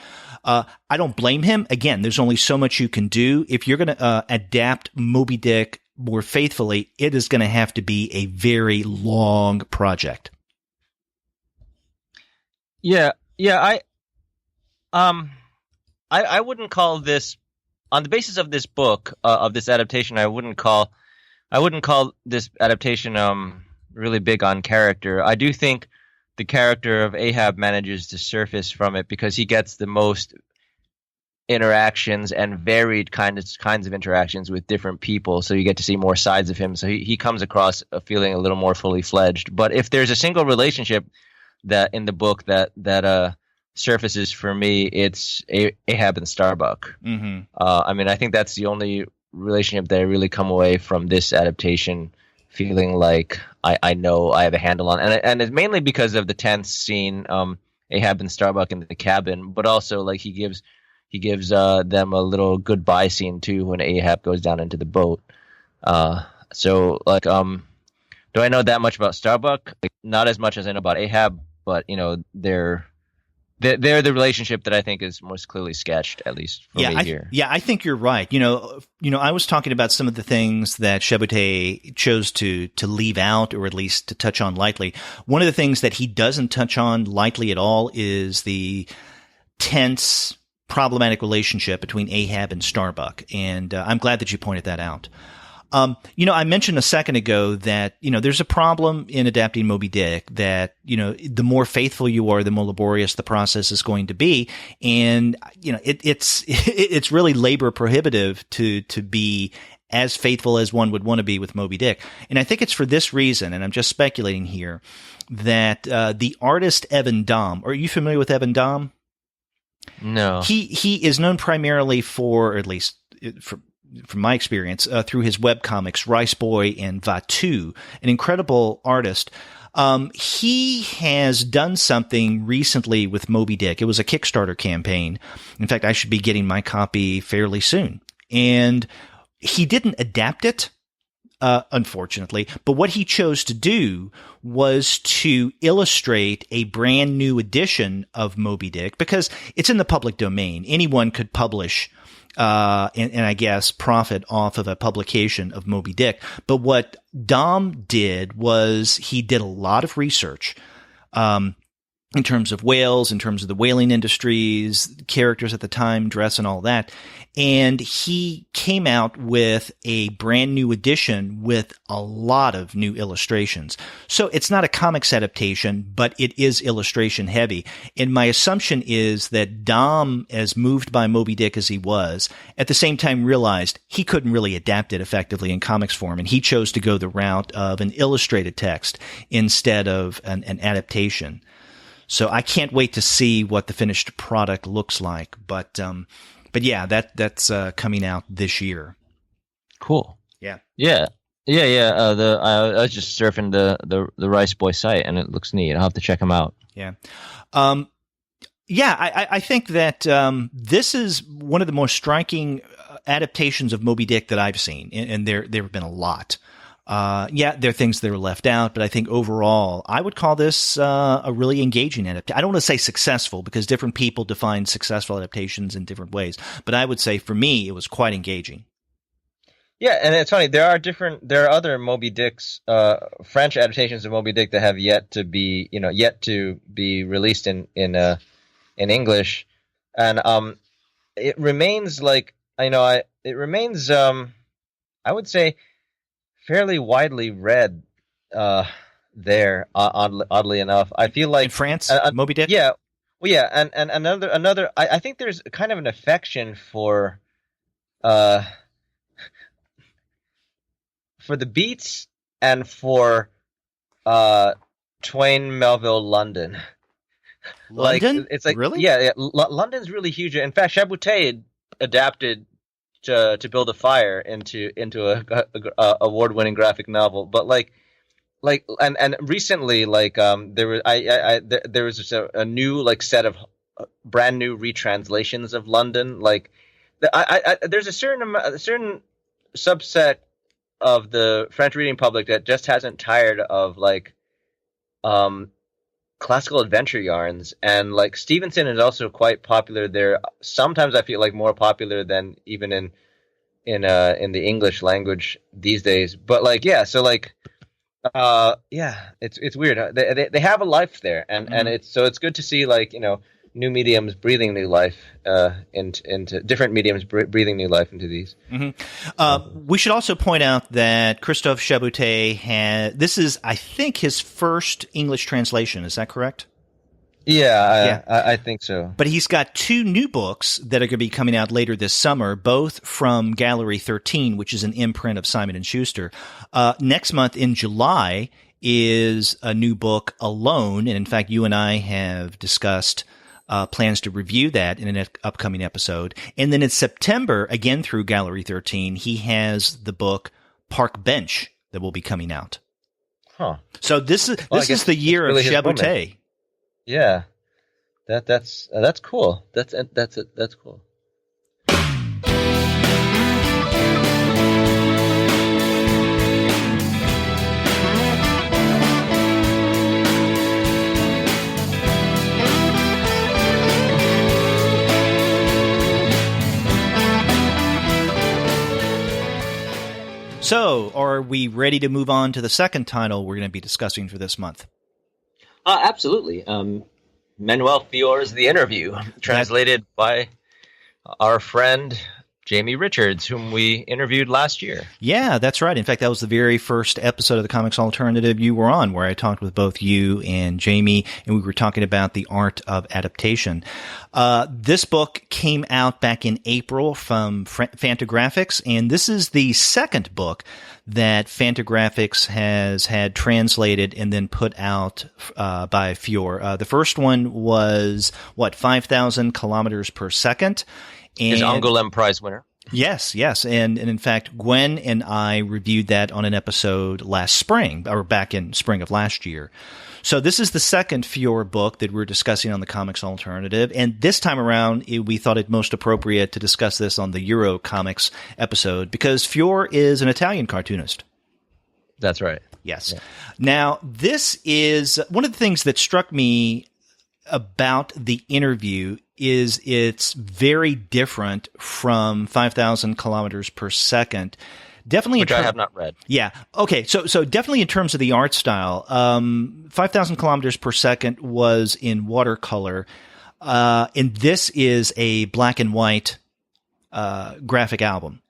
I don't blame him. Again, there's only so much you can do. If you're going to adapt Moby Dick more faithfully, it is going to have to be a very long project. Yeah. I wouldn't call this, on the basis of this book, of this adaptation, I wouldn't call this adaptation really big on character. I do think the character of Ahab manages to surface from it because he gets the most interactions and varied kinds of interactions with different people, so you get to see more sides of him. So he comes across feeling a little more fully fledged. But if there's a single relationship that in the book that surfaces for me, it's Ahab and Starbuck. Mm-hmm. I mean, I think that's the only relationship that I really come away from this adaptation feeling like I know I have a handle on, and it's mainly because of the tense scene, Ahab and Starbuck in the cabin, but also like he gives them a little goodbye scene too when Ahab goes down into the boat. So like, do I know that much about Starbuck? Like, not as much as I know about Ahab, but they're the relationship that I think is most clearly sketched, at least for me here. Yeah, I think you're right. I was talking about some of the things that Chabouté chose to leave out, or at least to touch on lightly. One of the things that he doesn't touch on lightly at all is the tense, problematic relationship between Ahab and Starbuck, and I'm glad that you pointed that out. I mentioned a second ago that, there's a problem in adapting Moby Dick that, the more faithful you are, the more laborious the process is going to be. And, it's really labor prohibitive to be as faithful as one would want to be with Moby Dick. And I think it's for this reason, and I'm just speculating here, that the artist Evan Dom, are you familiar with Evan Dom? No. He is known primarily for, or at least from my experience, through his webcomics, Rice Boy and Vatu, an incredible artist. He has done something recently with Moby Dick. It was a Kickstarter campaign. In fact, I should be getting my copy fairly soon. And he didn't adapt it, unfortunately, but what he chose to do was to illustrate a brand new edition of Moby Dick, because it's in the public domain. Anyone could publish and I guess profit off of a publication of Moby Dick. But what Dom did was he did a lot of research in terms of whales, in terms of the whaling industries, characters at the time, dress, and all that. And he came out with a brand new edition with a lot of new illustrations. So it's not a comics adaptation, but it is illustration heavy. And my assumption is that Dom, as moved by Moby Dick as he was, at the same time realized he couldn't really adapt it effectively in comics form. And he chose to go the route of an illustrated text instead of an adaptation. So I can't wait to see what the finished product looks like. But yeah, that's coming out this year. Cool. Yeah. I was just surfing the Rice Boy site, and it looks neat. I'll have to check them out. Yeah. I think that this is one of the most striking adaptations of Moby Dick that I've seen, and there have been a lot. There are things that are left out, but I think overall, I would call this a really engaging adaptation. I don't want to say successful, because different people define successful adaptations in different ways, but I would say for me, it was quite engaging. Yeah, and it's funny. There are other Moby Dicks, French adaptations of Moby Dick that have yet to be released in English, and it remains I would say fairly widely read there. Oddly enough, I feel like in France, Moby Dick. Yeah, well, yeah, and another. I think there's kind of an affection for the beats and for Twain, Melville, London. London, it's like really, yeah. London's really huge. In fact, Chabouté adapted to build a fire into a award-winning graphic novel, but and recently there was just a new set of brand new retranslations of London. There's a certain subset of the French reading public that just hasn't tired of classical adventure yarns, and Stevenson is also quite popular there. Sometimes I feel more popular than even in the English language these days. But it's weird. They have a life there, and it's good to see new mediums breathing new life into different mediums breathing new life into these. Mm-hmm. We should also point out that Christophe Chabouté this is, I think, his first English translation. Is that correct? Yeah, I think so. But he's got two new books that are going to be coming out later this summer, both from Gallery 13, which is an imprint of Simon & Schuster. Next month in July is a new book, Alone, and in fact, you and I have discussed plans to review that in an upcoming episode. And then in September, again through Gallery 13, he has the book Park Bench that will be coming out. Huh. So this is the year of Chabouté. Yeah. That's cool. That's cool. So, are we ready to move on to the second title we're going to be discussing for this month? Absolutely. Manuel Fior's The Interview, translated by our friend Jamie Richards, whom we interviewed last year. Yeah, that's right. In fact, that was the very first episode of the Comics Alternative you were on, where I talked with both you and Jamie, and we were talking about the art of adaptation. This book came out back in April from Fantagraphics, and this is the second book that Fantagraphics has had translated and then put out by Fior. The first one was, 5,000 kilometers per second? His Angoulême Prize winner. Yes. And in fact, Gwen and I reviewed that on an episode last spring, or back in spring of last year. So this is the second Fior book that we're discussing on the Comics Alternative. And this time around, we thought it most appropriate to discuss this on the Euro Comics episode because Fior is an Italian cartoonist. That's right. Yes. Yeah. Now, this is one of the things that struck me about the interview is it's very different from 5,000 kilometers per second. Definitely, which I have not read. Yeah. Okay. So definitely in terms of the art style, 5,000 kilometers per second was in watercolor, and this is a black and white graphic album.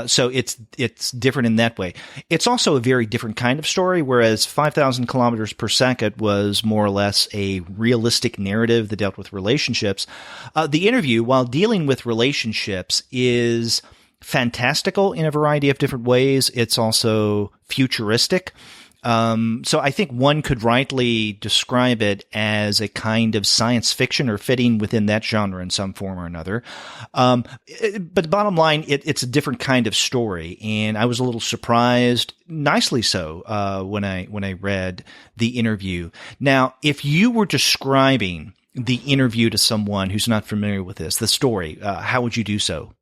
So it's different in that way. It's also a very different kind of story, whereas 5,000 kilometers per second was more or less a realistic narrative that dealt with relationships. The interview, while dealing with relationships, is fantastical in a variety of different ways. It's also futuristic. So I think one could rightly describe it as a kind of science fiction or fitting within that genre in some form or another. But the bottom line, it's a different kind of story. And I was a little surprised, nicely so, when I read the interview. Now, if you were describing the interview to someone who's not familiar with this, the story, how would you do so?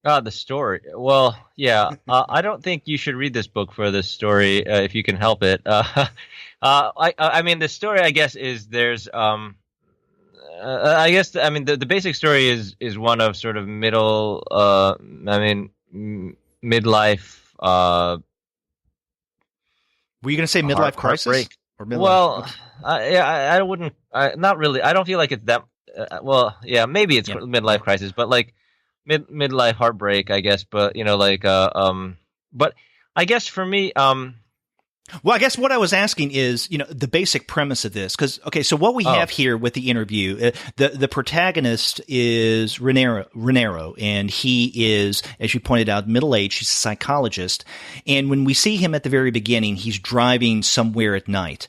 The story. Well, yeah. I don't think you should read this book for this story if you can help it. I mean, the story, I guess, is there's. The basic story is one of sort of middle. Midlife. Were you going to say midlife crisis? Heartbreak. Or midlife? Well, I wouldn't. Not really. I don't feel like it's that. Maybe it's midlife crisis, but like. Midlife heartbreak, I guess, but but I guess for me, well, I guess what I was asking is, the basic premise of this, because so what we have here with the interview, the protagonist is Raniero, and he is, as you pointed out, middle-aged. He's a psychologist, and when we see him at the very beginning, he's driving somewhere at night.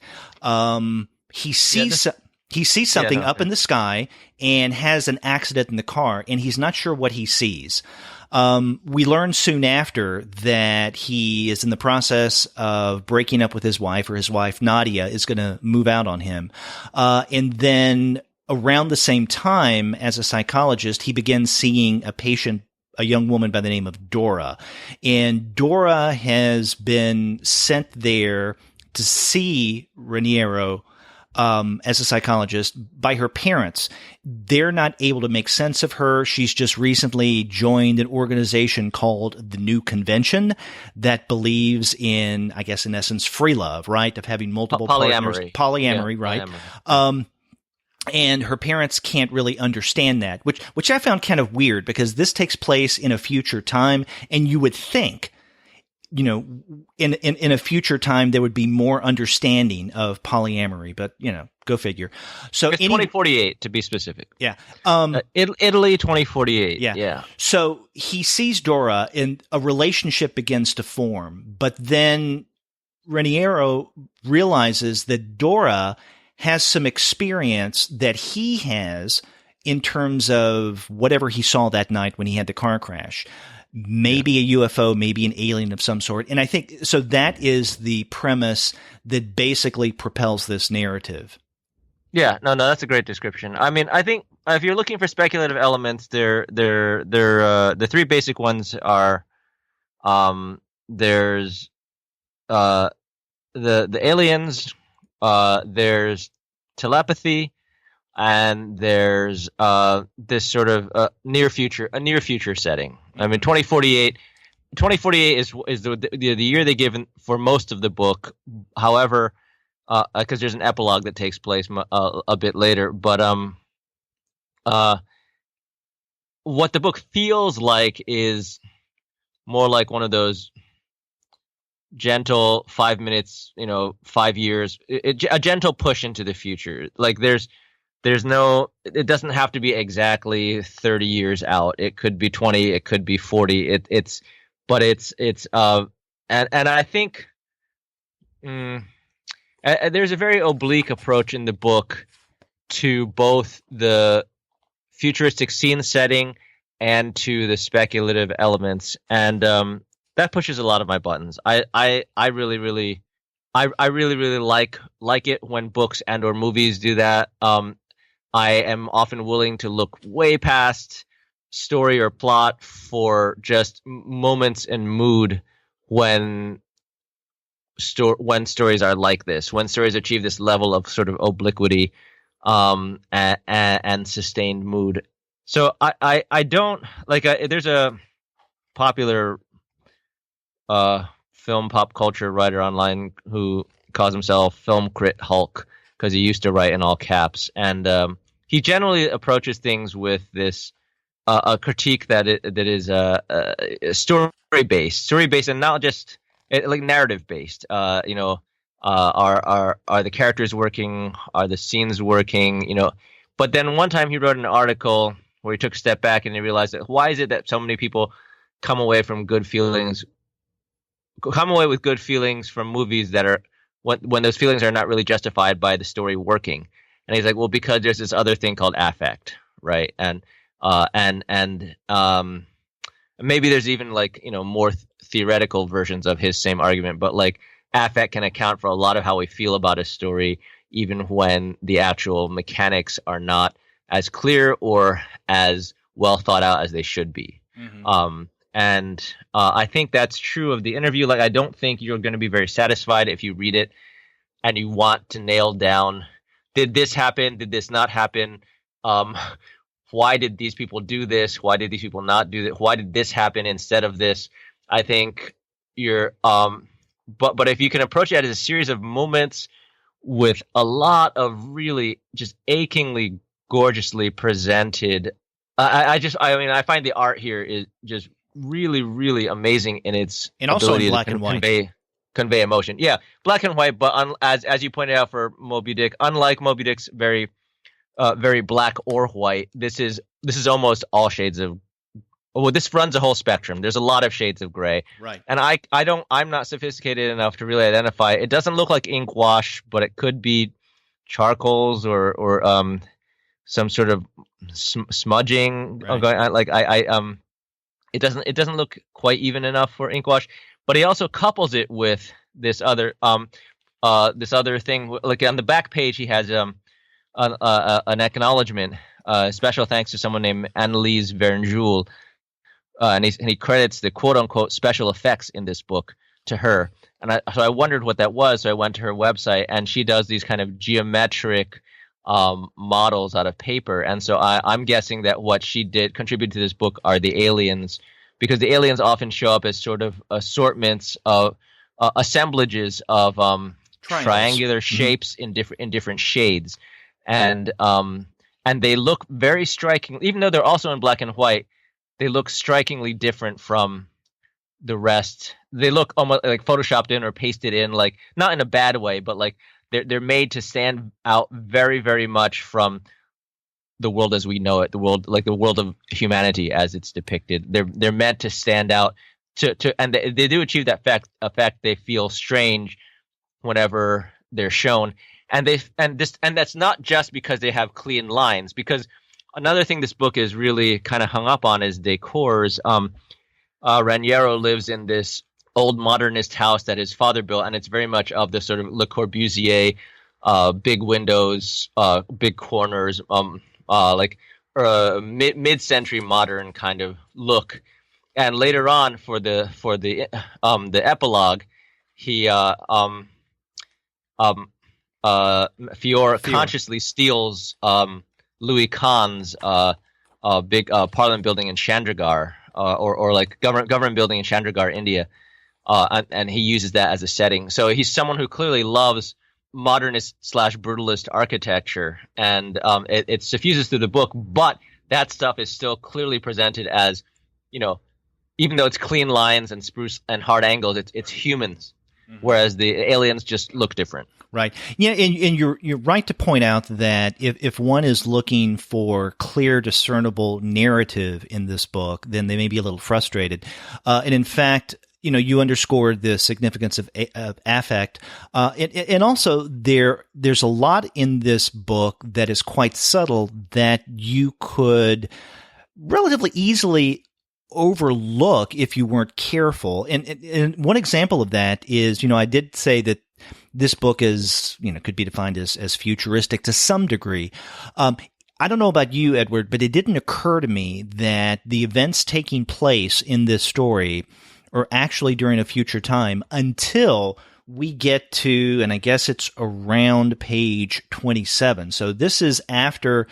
He sees. He sees something up in the sky and has an accident in the car, and he's not sure what he sees. We learn soon after that he is in the process of breaking up with his wife, or his wife, Nadia, is going to move out on him. And then around the same time, as a psychologist, he begins seeing a young woman by the name of Dora. And Dora has been sent there to see Raniero as a psychologist by her parents. They're not able to make sense of her. She's just recently joined an organization called the New Convention that believes in, I guess, in essence, free love, right? Of having multiple partners. Polyamory, right? Polyamory. And her parents can't really understand that, which I found kind of weird because this takes place in a future time, and you would think, in a future time, there would be more understanding of polyamory, but, go figure. So it's 2048 to be specific. Yeah. Italy 2048. Yeah. So he sees Dora and a relationship begins to form, but then Raniero realizes that Dora has some experience that he has in terms of whatever he saw that night when he had the car crash. Maybe a UFO, maybe an alien of some sort. And I think, so that is the premise that basically propels this narrative. Yeah, no, that's a great description. I mean, I think if you're looking for speculative elements, the three basic ones are, there's, the aliens, there's telepathy, and there's this sort of near future setting. I mean, 2048 is the year they give for most of the book. However, because there's an epilogue that takes place a bit later, but what the book feels like is more like one of those gentle 5 minutes, 5 years, a gentle push into the future. Like there's no, it doesn't have to be exactly 30 years out. It could be 20, it could be 40. And I think there's a very oblique approach in the book to both the futuristic scene setting and to the speculative elements, and that pushes a lot of my buttons. I really really like it when books and or movies do that. I am often willing to look way past story or plot for just moments and mood when stories are like this, when stories achieve this level of sort of obliquity and sustained mood. So I don't like. There's a popular film pop culture writer online who calls himself Film Crit Hulk because he used to write in all caps, and he generally approaches things with this a critique that is story based, and not just like narrative based. Are the characters working? Are the scenes working? But then one time he wrote an article where he took a step back and he realized that why is it that so many people come away with good feelings from movies that are when those feelings are not really justified by the story working. And he's like, well, because there's this other thing called affect, right? And maybe there's even like more theoretical versions of his same argument, but like affect can account for a lot of how we feel about a story, even when the actual mechanics are not as clear or as well thought out as they should be. Mm-hmm. And I think that's true of the interview. Like, I don't think you're going to be very satisfied if you read it and you want to nail down, did this happen? Did this not happen? Why did these people do this? Why did these people not do that? Why did this happen instead of this? I think you're, but if you can approach it as a series of moments with a lot of really just achingly gorgeously presented, I find the art here is just really, really amazing in its and also ability in black to and white. Convey emotion. Yeah, black and white, but as you pointed out for Moby Dick, unlike Moby Dick's very black or white, this is almost all shades of. Well, this runs a whole spectrum. There's a lot of shades of gray, right? And I'm not sophisticated enough to really identify. It doesn't look like ink wash, but it could be charcoals or some sort of smudging right. going on. Like it doesn't look quite even enough for ink wash. But he also couples it with this other thing. Like on the back page, he has an acknowledgement. Special thanks to someone named Analyses Vernjoul. And he credits the quote-unquote special effects in this book to her. And so I wondered what that was, so I went to her website, and she does these kind of geometric models out of paper. And so I'm guessing that what she did contribute to this book are the aliens, because the aliens often show up as sort of assortments of assemblages of triangular shapes in different shades. And they look very striking, even though they're also in black and white. They look strikingly different from the rest. They look almost like photoshopped in or pasted in, like not in a bad way, but like they're made to stand out very, very much from the world as we know it, the world of humanity as it's depicted. They're meant to stand out and they do achieve that effect. They feel strange whenever they're shown, and that's not just because they have clean lines, because another thing this book is really kind of hung up on is decors. Raniero lives in this old modernist house that his father built, and it's very much of the sort of Le Corbusier, big windows, big corners, mid-century modern kind of look. And later on, for the epilogue, he Fior consciously steals Louis Kahn's big Parliament building in Chandigarh, or like government building in Chandigarh, India, and he uses that as a setting. So he's someone who clearly loves modernist / brutalist architecture, and it suffuses through the book. But that stuff is still clearly presented as, even though it's clean lines and spruce and hard angles, it's humans, whereas the aliens just look different. Right. Yeah, and you're right to point out that if one is looking for clear, discernible narrative in this book, then they may be a little frustrated. And in fact, you underscored the significance of affect, and also there's a lot in this book that is quite subtle that you could relatively easily overlook if you weren't careful. And one example of that is, I did say that this book is, could be defined as futuristic to some degree. I don't know about you, Edward, but it didn't occur to me that the events taking place in this story are actually during a future time until we get to, and I guess it's around page 27. So this is after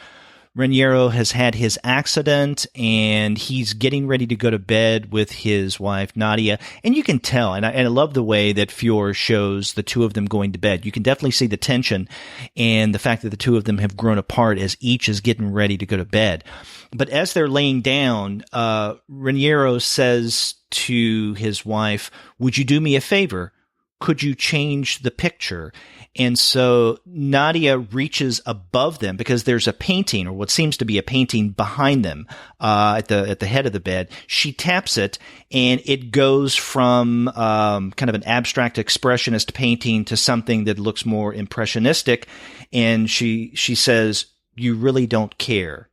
Raniero has had his accident and he's getting ready to go to bed with his wife, Nadia. And you can tell, and I love the way that Fior shows the two of them going to bed. You can definitely see the tension and the fact that the two of them have grown apart as each is getting ready to go to bed. But as they're laying down, Raniero says to his wife, "Would you do me a favor? Could you change the picture?" And so Nadia reaches above them because there's a painting, or what seems to be a painting, behind them at the head of the bed. She taps it, and it goes from kind of an abstract expressionist painting to something that looks more impressionistic. And she says, "You really don't care."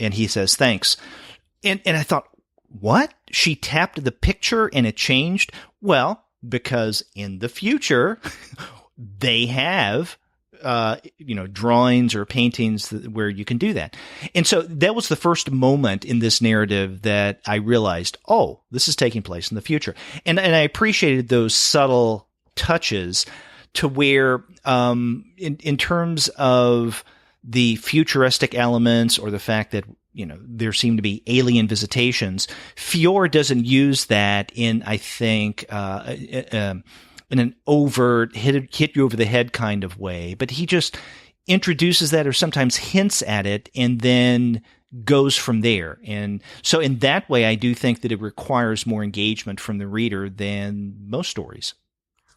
And he says, "Thanks." And I thought, what? She tapped the picture and it changed? Well, because in the future, they have, drawings or paintings where you can do that. And so that was the first moment in this narrative that I realized, oh, this is taking place in the future. And I appreciated those subtle touches to where, in terms of the futuristic elements or the fact that, there seem to be alien visitations, Fior doesn't use that in, I think, in an overt hit you over the head kind of way, but he just introduces that or sometimes hints at it and then goes from there. And so in that way, I do think that it requires more engagement from the reader than most stories.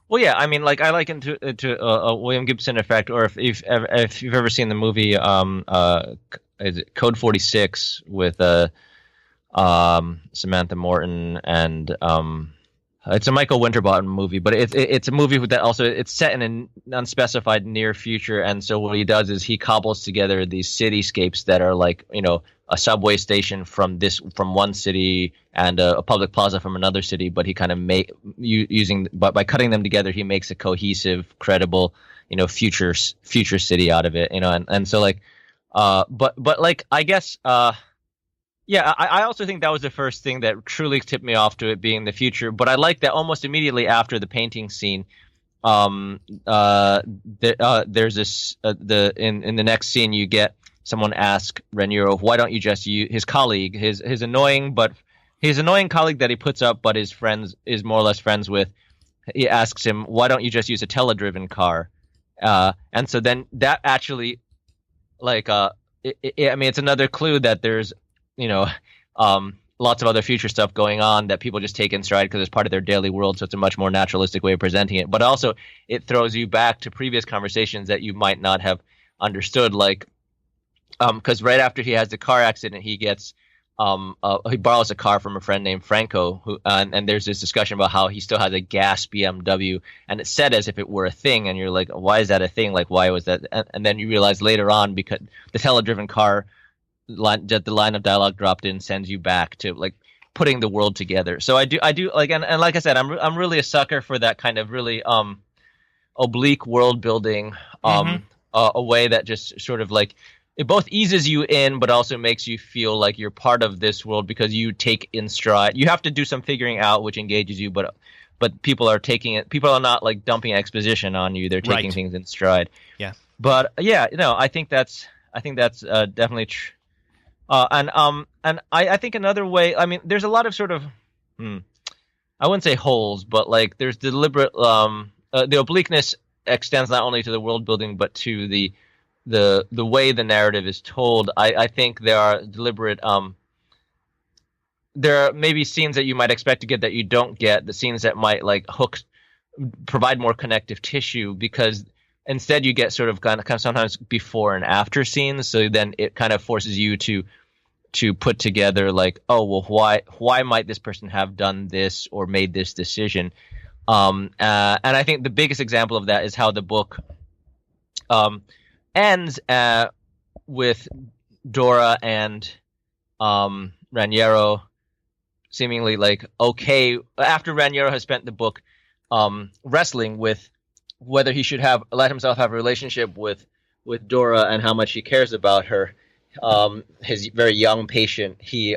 Well, yeah, I mean, like I like into a William Gibson effect, or if you've ever seen the movie is it Code 46 with Samantha Morton and it's a Michael Winterbottom movie, but it's a movie that also it's set in an unspecified near future, and so what he does is he cobbles together these cityscapes that are like a subway station from one city and a public plaza from another city, but he kind of by cutting them together he makes a cohesive, credible future city out of it, and so like but like I guess yeah, I also think that was the first thing that truly tipped me off to it being the future. But I like that almost immediately after the painting scene, there's this in the next scene you get someone ask Raniero, why don't you just use his colleague, his annoying colleague that he puts up, but his friends is more or less friends with. He asks him, why don't you just use a teledriven car? And so then that actually, like, I mean, it's another clue that there's lots of other future stuff going on that people just take in stride because it's part of their daily world. So it's a much more naturalistic way of presenting it. But also it throws you back to previous conversations that you might not have understood. Like, because right after he has the car accident, he gets, he borrows a car from a friend named Franco, who, and there's this discussion about how he still has a gas BMW, and it's said as if it were a thing. And you're like, why is that a thing? Like, why was that? And then you realize later on, because the teledriven car, the line of dialogue dropped in sends you back to like putting the world together. So I do like, and like I said, I'm really a sucker for that kind of really oblique world building, a way that just sort of like it both eases you in, but also makes you feel like you're part of this world because you take in stride. You have to do some figuring out, which engages you, but people are taking it. People are not like dumping exposition on you. They're taking things in stride. Yeah. But yeah, I think that's definitely true. And I think another way, I mean, there's a lot of sort of, I wouldn't say holes, but like there's deliberate, the obliqueness extends not only to the world building, but to the the way the narrative is told, I think there are deliberate there are maybe scenes that you might expect to get that you don't get, the scenes that might like provide more connective tissue, because instead you get sort of kind of sometimes before and after scenes. So then it kind of forces you to put together like, oh, well, why might this person have done this or made this decision? And I think the biggest example of that is how the book ends with Dora and Raniero seemingly like okay after Raniero has spent the book wrestling with whether he should let himself have a relationship with Dora and how much he cares about her. His very young patient. He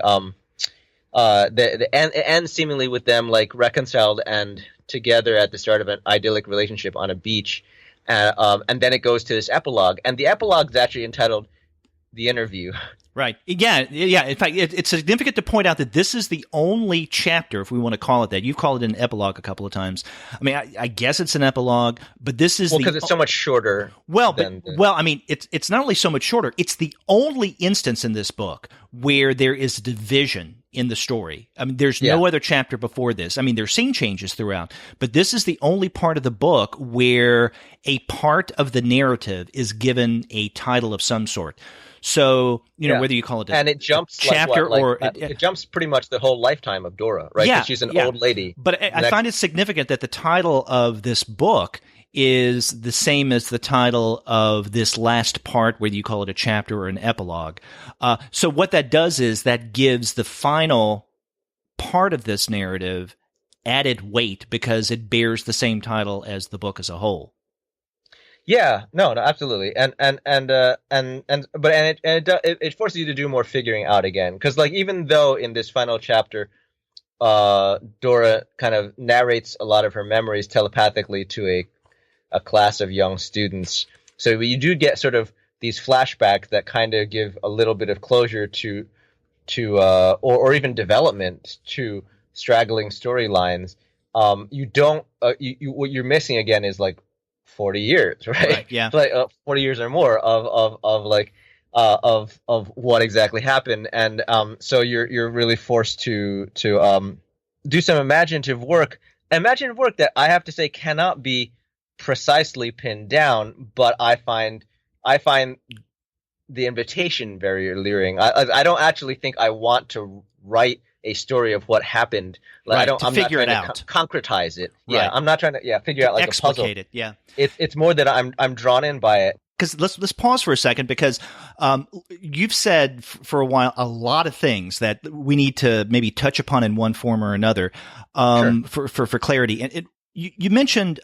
the ends seemingly with them like reconciled and together at the start of an idyllic relationship on a beach, and then it goes to this epilogue, and the epilogue is actually entitled "The Interview." Right. Yeah. In fact, it's significant to point out that this is the only chapter, if we want to call it that. You've called it an epilogue a couple of times. I mean, I guess it's an epilogue, but this is because it's so much shorter. It's not only so much shorter. It's the only instance in this book where there is division in the story. I mean, there's no other chapter before this. I mean, there's scene changes throughout, but this is the only part of the book where a part of the narrative is given a title of some sort. So, whether you call it and it jumps chapter it jumps pretty much the whole lifetime of Dora, right? Yeah, because she's an old lady. But I find it significant that the title of this book is the same as the title of this last part, whether you call it a chapter or an epilogue. So what that does is that gives the final part of this narrative added weight because it bears the same title as the book as a whole. Yeah, no, absolutely, and it forces you to do more figuring out again, because like even though in this final chapter, Dora kind of narrates a lot of her memories telepathically to a class of young students, so you do get sort of these flashbacks that kind of give a little bit of closure to or even development to straggling storylines. You don't what you're missing again is like 40 years, right? Yeah. Like 40 years or more of what exactly happened, and so you're really forced to do some imaginative work that I have to say cannot be precisely pinned down, but I find the invitation very alluring. I don't actually think I want to write a story of what happened. Like, right, I'm figure not trying it out. To concretize it. Right. Yeah, I'm not trying to figure out like a puzzle. Explicate it. Yeah, it's more that I'm drawn in by it. Because let's pause for a second, because you've said for a while a lot of things that we need to maybe touch upon in one form or another for clarity. And you mentioned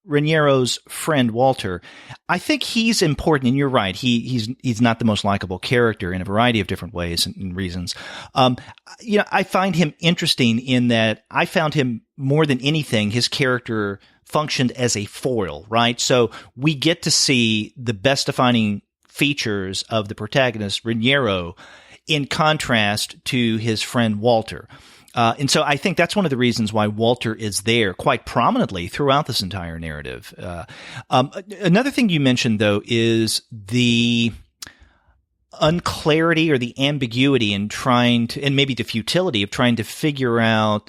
Raniero's friend Walter. I think he's important, and you're right. He's not the most likable character in a variety of different ways and reasons. I find him interesting in that I found him more than anything. His character functioned as a foil, right? So we get to see the best defining features of the protagonist Raniero in contrast to his friend Walter. And so I think that's one of the reasons why Walter is there quite prominently throughout this entire narrative. Another thing you mentioned, though, is the unclarity or the ambiguity in trying to, and maybe the futility of trying to figure out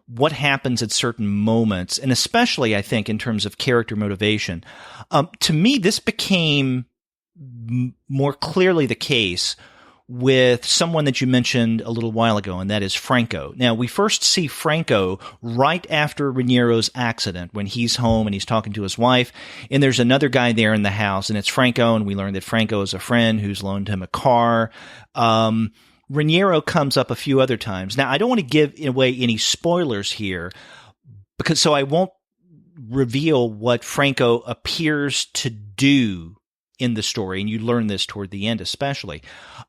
what happens at certain moments, and especially, I think, in terms of character motivation. To me, this became more clearly the case with someone that you mentioned a little while ago, and that is Franco. Now, we first see Franco right after Raniero's accident when he's home and he's talking to his wife, and there's another guy there in the house, and it's Franco, and we learn that Franco is a friend who's loaned him a car. Raniero comes up a few other times. Now, I don't want to give away any spoilers here, so I won't reveal what Franco appears to do in the story, and you learn this toward the end especially.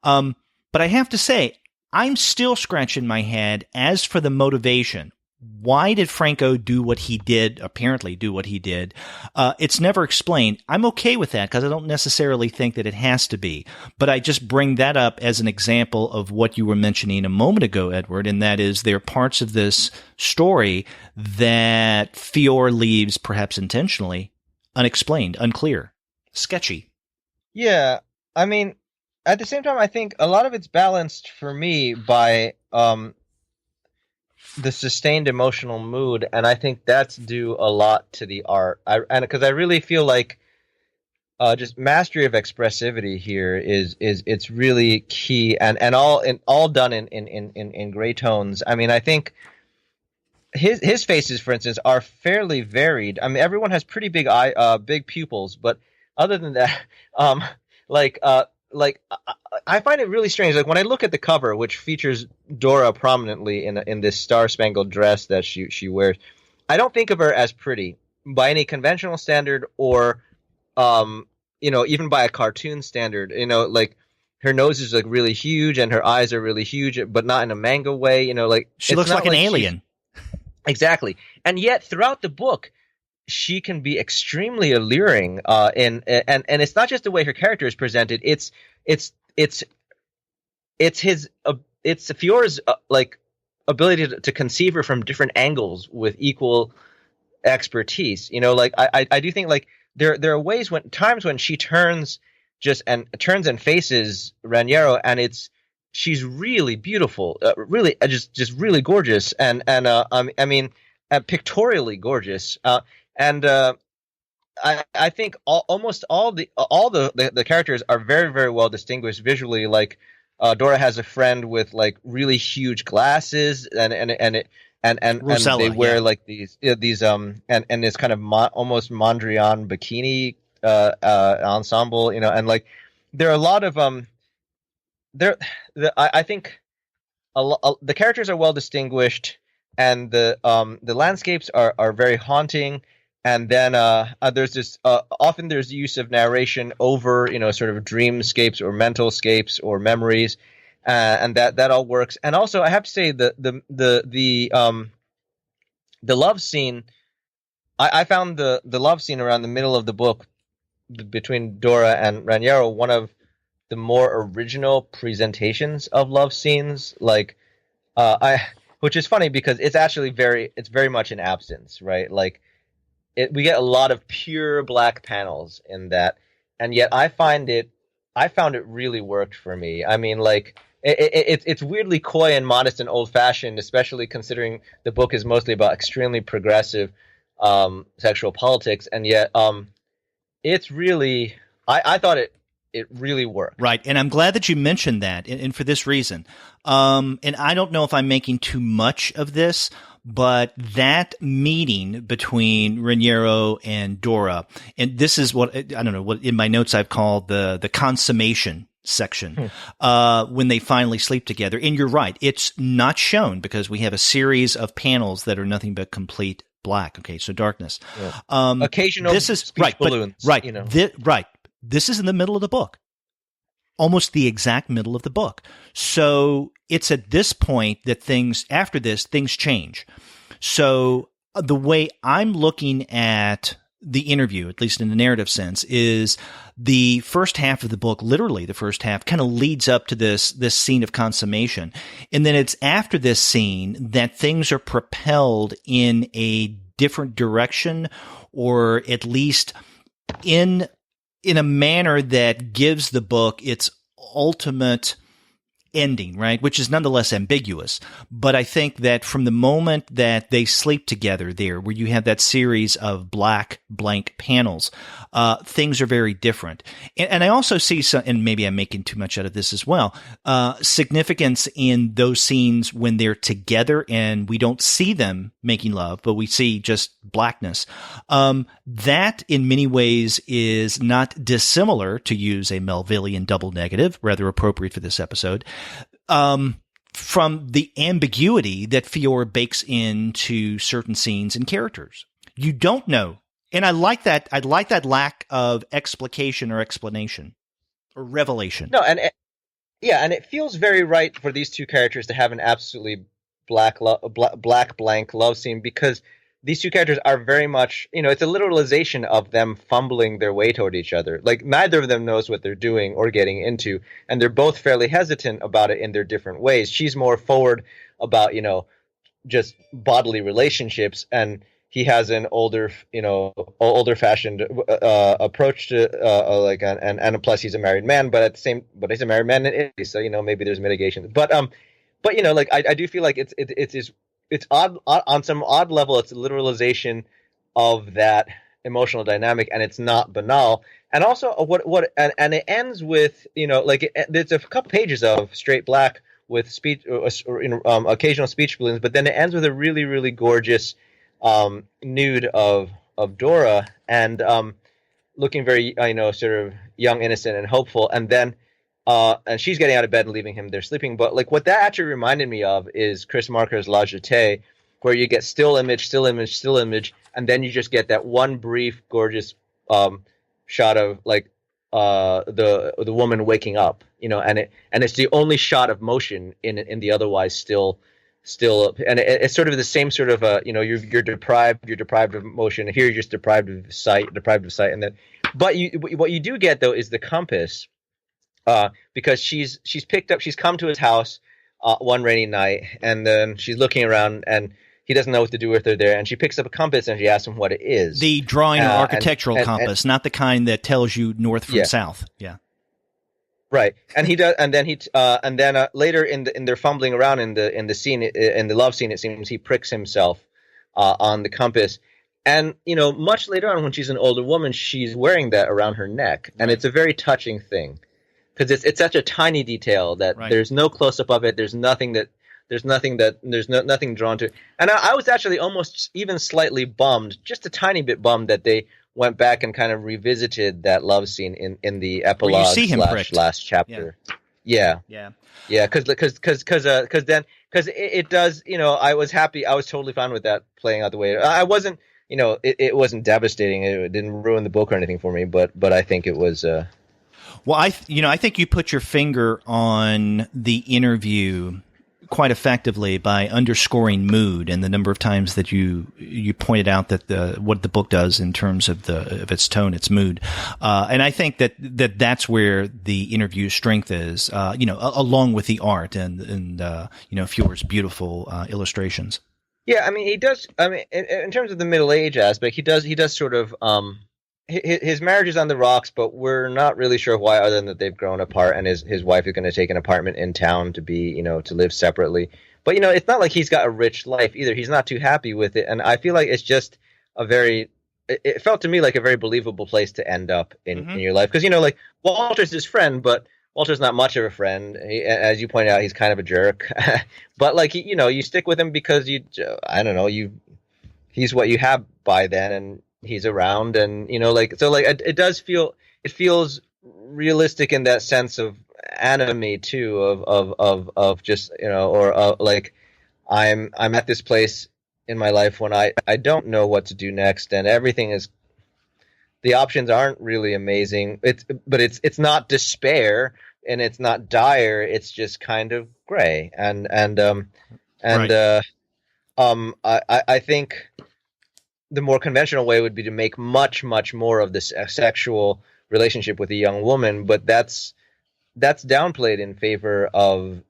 But I have to say, I'm still scratching my head as for the motivation. Why did Franco do what he did, apparently do what he did? It's never explained. I'm okay with that because I don't necessarily think that it has to be. But I just bring that up as an example of what you were mentioning a moment ago, Edward, and that is there are parts of this story that Fior leaves, perhaps intentionally, unexplained, unclear, sketchy. Yeah, I mean, at the same time, I think a lot of it's balanced for me by the sustained emotional mood, and I think that's due a lot to the art. And because I really feel like just mastery of expressivity here is it's really key, and all done in gray tones. I mean, I think his faces, for instance, are fairly varied. I mean, everyone has pretty big pupils, but other than that, um, like I find it really strange. Like when I look at the cover, which features Dora prominently in this star spangled dress that she wears, I don't think of her as pretty by any conventional standard, or even by a cartoon standard. Like her nose is like really huge and her eyes are really huge, but not in a manga way. Like She it's looks not like an alien. Exactly. And yet throughout the book, she can be extremely alluring. And it's not just the way her character is presented. It's Fiore's like ability to conceive her from different angles with equal expertise. Like I do think like there are times when she turns and faces Raniero, and she's really beautiful, really just really gorgeous, and I mean, pictorially gorgeous, and I think almost all the characters are very very well distinguished visually. Like Dora has a friend with like really huge glasses, and Rosella, they wear yeah. like these and this kind of almost Mondrian bikini ensemble, and like there are a lot of I think the characters are well distinguished, and the landscapes are very haunting. And then there's this often there's use of narration over sort of dreamscapes or mentalscapes or memories, and that all works. And also I have to say the love scene. I found the love scene around the middle of the book between Dora and Raniero one of the more original presentations of love scenes. Like which is funny because it's very much an absence, right? Like we get a lot of pure black panels in that, and yet I found it really worked for me. I mean, like it's weirdly coy and modest and old fashioned, especially considering the book is mostly about extremely progressive sexual politics, and yet it's really I thought it really worked. Right. And I'm glad that you mentioned that, and for this reason. And I don't know if I'm making too much of this, but that meeting between Raniero and Dora, and this is what, I don't know, what in my notes I've called the consummation section, when they finally sleep together. And you're right. It's not shown because we have a series of panels that are nothing but complete black. Okay. So darkness. Yeah. Occasional this is speech right, balloons. But, right. Right. This is in the middle of the book, almost the exact middle of the book. So it's at this point that things change. So the way I'm looking at the interview, at least in the narrative sense, is the first half of the book, literally the first half, kind of leads up to this scene of consummation. And then it's after this scene that things are propelled in a different direction, or at least in a manner that gives the book its ultimate ending, right? Which is nonetheless ambiguous. But I think that from the moment that they sleep together there, where you have that series of black blank panels, things are very different. And I also see some, and maybe I'm making too much out of this as well, significance in those scenes when they're together and we don't see them making love, but we see just blackness. That in many ways is not dissimilar, to use a Melvillian double negative, rather appropriate for this episode, from the ambiguity that Fiore bakes into certain scenes and characters. You don't know. And I like that. I like that lack of explication or explanation or revelation. No, and it feels very right for these two characters to have an absolutely black blank love scene, because these two characters are very much, it's a literalization of them fumbling their way toward each other. Like neither of them knows what they're doing or getting into, and they're both fairly hesitant about it in their different ways. She's more forward about, just bodily relationships, and he has an older fashioned approach to and plus he's a married man, but he's a married man in Italy, so maybe there's mitigation. But like I do feel like it's odd on some odd level. It's a literalization of that emotional dynamic, and it's not banal. And also and it ends with there's a couple pages of straight black with speech or occasional speech balloons, but then it ends with a really, really gorgeous nude of Dora and looking very sort of young, innocent, and hopeful, and then and she's getting out of bed and leaving him there sleeping. But like what that actually reminded me of is Chris Marker's La Jetée, where you get still image, still image, still image, and then you just get that one brief, gorgeous shot of like the woman waking up, and it's the only shot of motion in the otherwise still, and it's sort of the same sort of you're deprived of motion. Here you're just deprived of sight, and then what you do get though is the compass, because she's come to his house one rainy night, and then she's looking around and he doesn't know what to do with her there, and she picks up a compass and she asks him what it is. The drawing or architectural compass, not the kind that tells you north from south. Yeah. Right. And he does, and then later in their fumbling around in the scene, in the love scene, it seems he pricks himself on the compass. And much later on, when she's an older woman, she's wearing that around her neck, and it's a very touching thing because it's such a tiny detail that there's no close up of it. There's nothing drawn to it. And I was actually almost even slightly bummed, just a tiny bit bummed, that they went back and kind of revisited that love scene in the epilogue / last chapter. Yeah. Because it does. I was happy. I was totally fine with that playing out the way I wasn't. It wasn't devastating. It didn't ruin the book or anything for me. But I think it was. Well, I think you put your finger on the interview quite effectively by underscoring mood and the number of times that you pointed out that what the book does in terms of its tone, its mood, and I think that's where the interview's strength is, along with the art and Fjore's beautiful illustrations. Yeah, I mean he does. I mean, in terms of the middle age aspect, he does sort of. His marriage is on the rocks, but we're not really sure why, other than that they've grown apart, and his wife is going to take an apartment in town to be, to live separately. But it's not like he's got a rich life either. He's not too happy with it, and I feel like it's just it felt to me like a very believable place to end up in your life, because like Walter's his friend, but Walter's not much of a friend. As you pointed out, he's kind of a jerk. But like you stick with him because he's what you have by then, and he's around, and it feels realistic in that sense of anime too, of just I'm at this place in my life when I don't know what to do next, and the options aren't really amazing. But it's not despair, and it's not dire. It's just kind of gray, I think the more conventional way would be to make much, much more of this sexual relationship with a young woman, but that's downplayed in favor of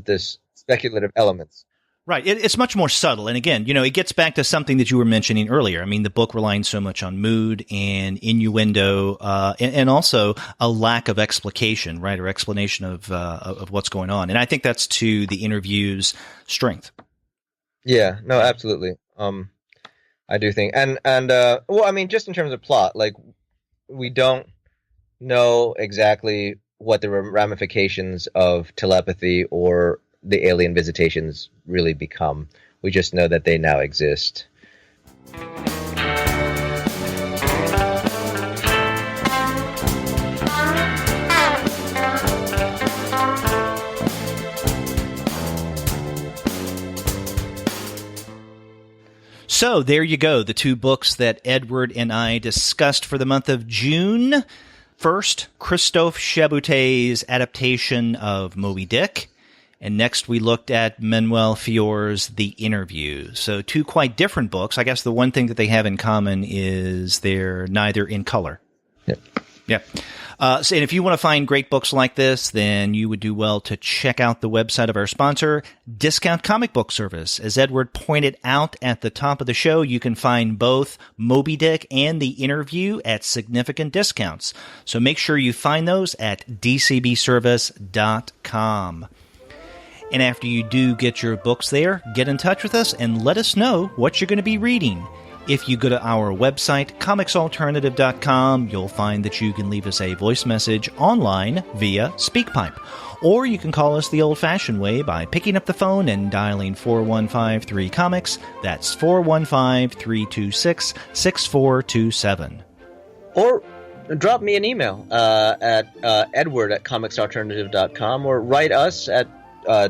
this speculative elements. Right. It's much more subtle. And again, it gets back to something that you were mentioning earlier. I mean, the book relying so much on mood and innuendo, and also a lack of explication, right? Or explanation of what's going on. And I think that's to the interview's strength. Yeah, no, absolutely. I do think, and well, I mean, just in terms of plot, like we don't know exactly what the ramifications of telepathy or the alien visitations really become. We just know that they now exist. So there you go, the two books that Edward and I discussed for the month of June. First, Christophe Chabouté's adaptation of Moby Dick. And next we looked at Manuel Fjore's The Interview. So two quite different books. I guess the one thing that they have in common is they're neither in color. Yep. Yeah. And if you want to find great books like this, then you would do well to check out the website of our sponsor, Discount Comic Book Service. As Edward pointed out at the top of the show, you can find both Moby Dick and the interview at significant discounts. So make sure you find those at dcbservice.com. And after you do get your books there, get in touch with us and let us know what you're going to be reading. If you go to our website, comicsalternative.com, you'll find that you can leave us a voice message online via SpeakPipe. Or you can call us the old-fashioned way by picking up the phone and dialing 4153-COMICS. That's 415-326-6427. Or drop me an email at edward@comicsalternative.com, or write us at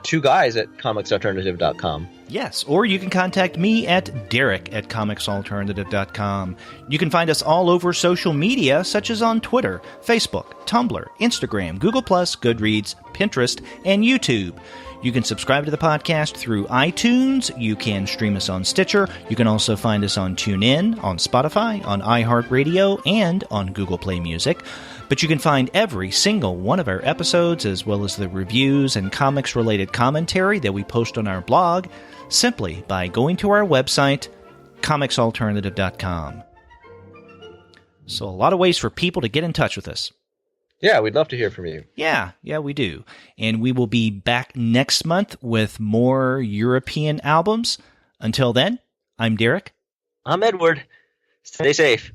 two guys at comicsalternative.com. Yes, or you can contact me at derek@comicsalternative.com. You can find us all over social media, such as on Twitter, Facebook, Tumblr, Instagram, Google+, Goodreads, Pinterest, and YouTube. You can subscribe to the podcast through iTunes. You can stream us on Stitcher. You can also find us on TuneIn, on Spotify, on iHeartRadio, and on Google Play Music. But you can find every single one of our episodes, as well as the reviews and comics-related commentary that we post on our blog, simply by going to our website, comicsalternative.com. So a lot of ways for people to get in touch with us. Yeah, we'd love to hear from you. Yeah, we do. And we will be back next month with more European albums. Until then, I'm Derek. I'm Edward. Stay safe.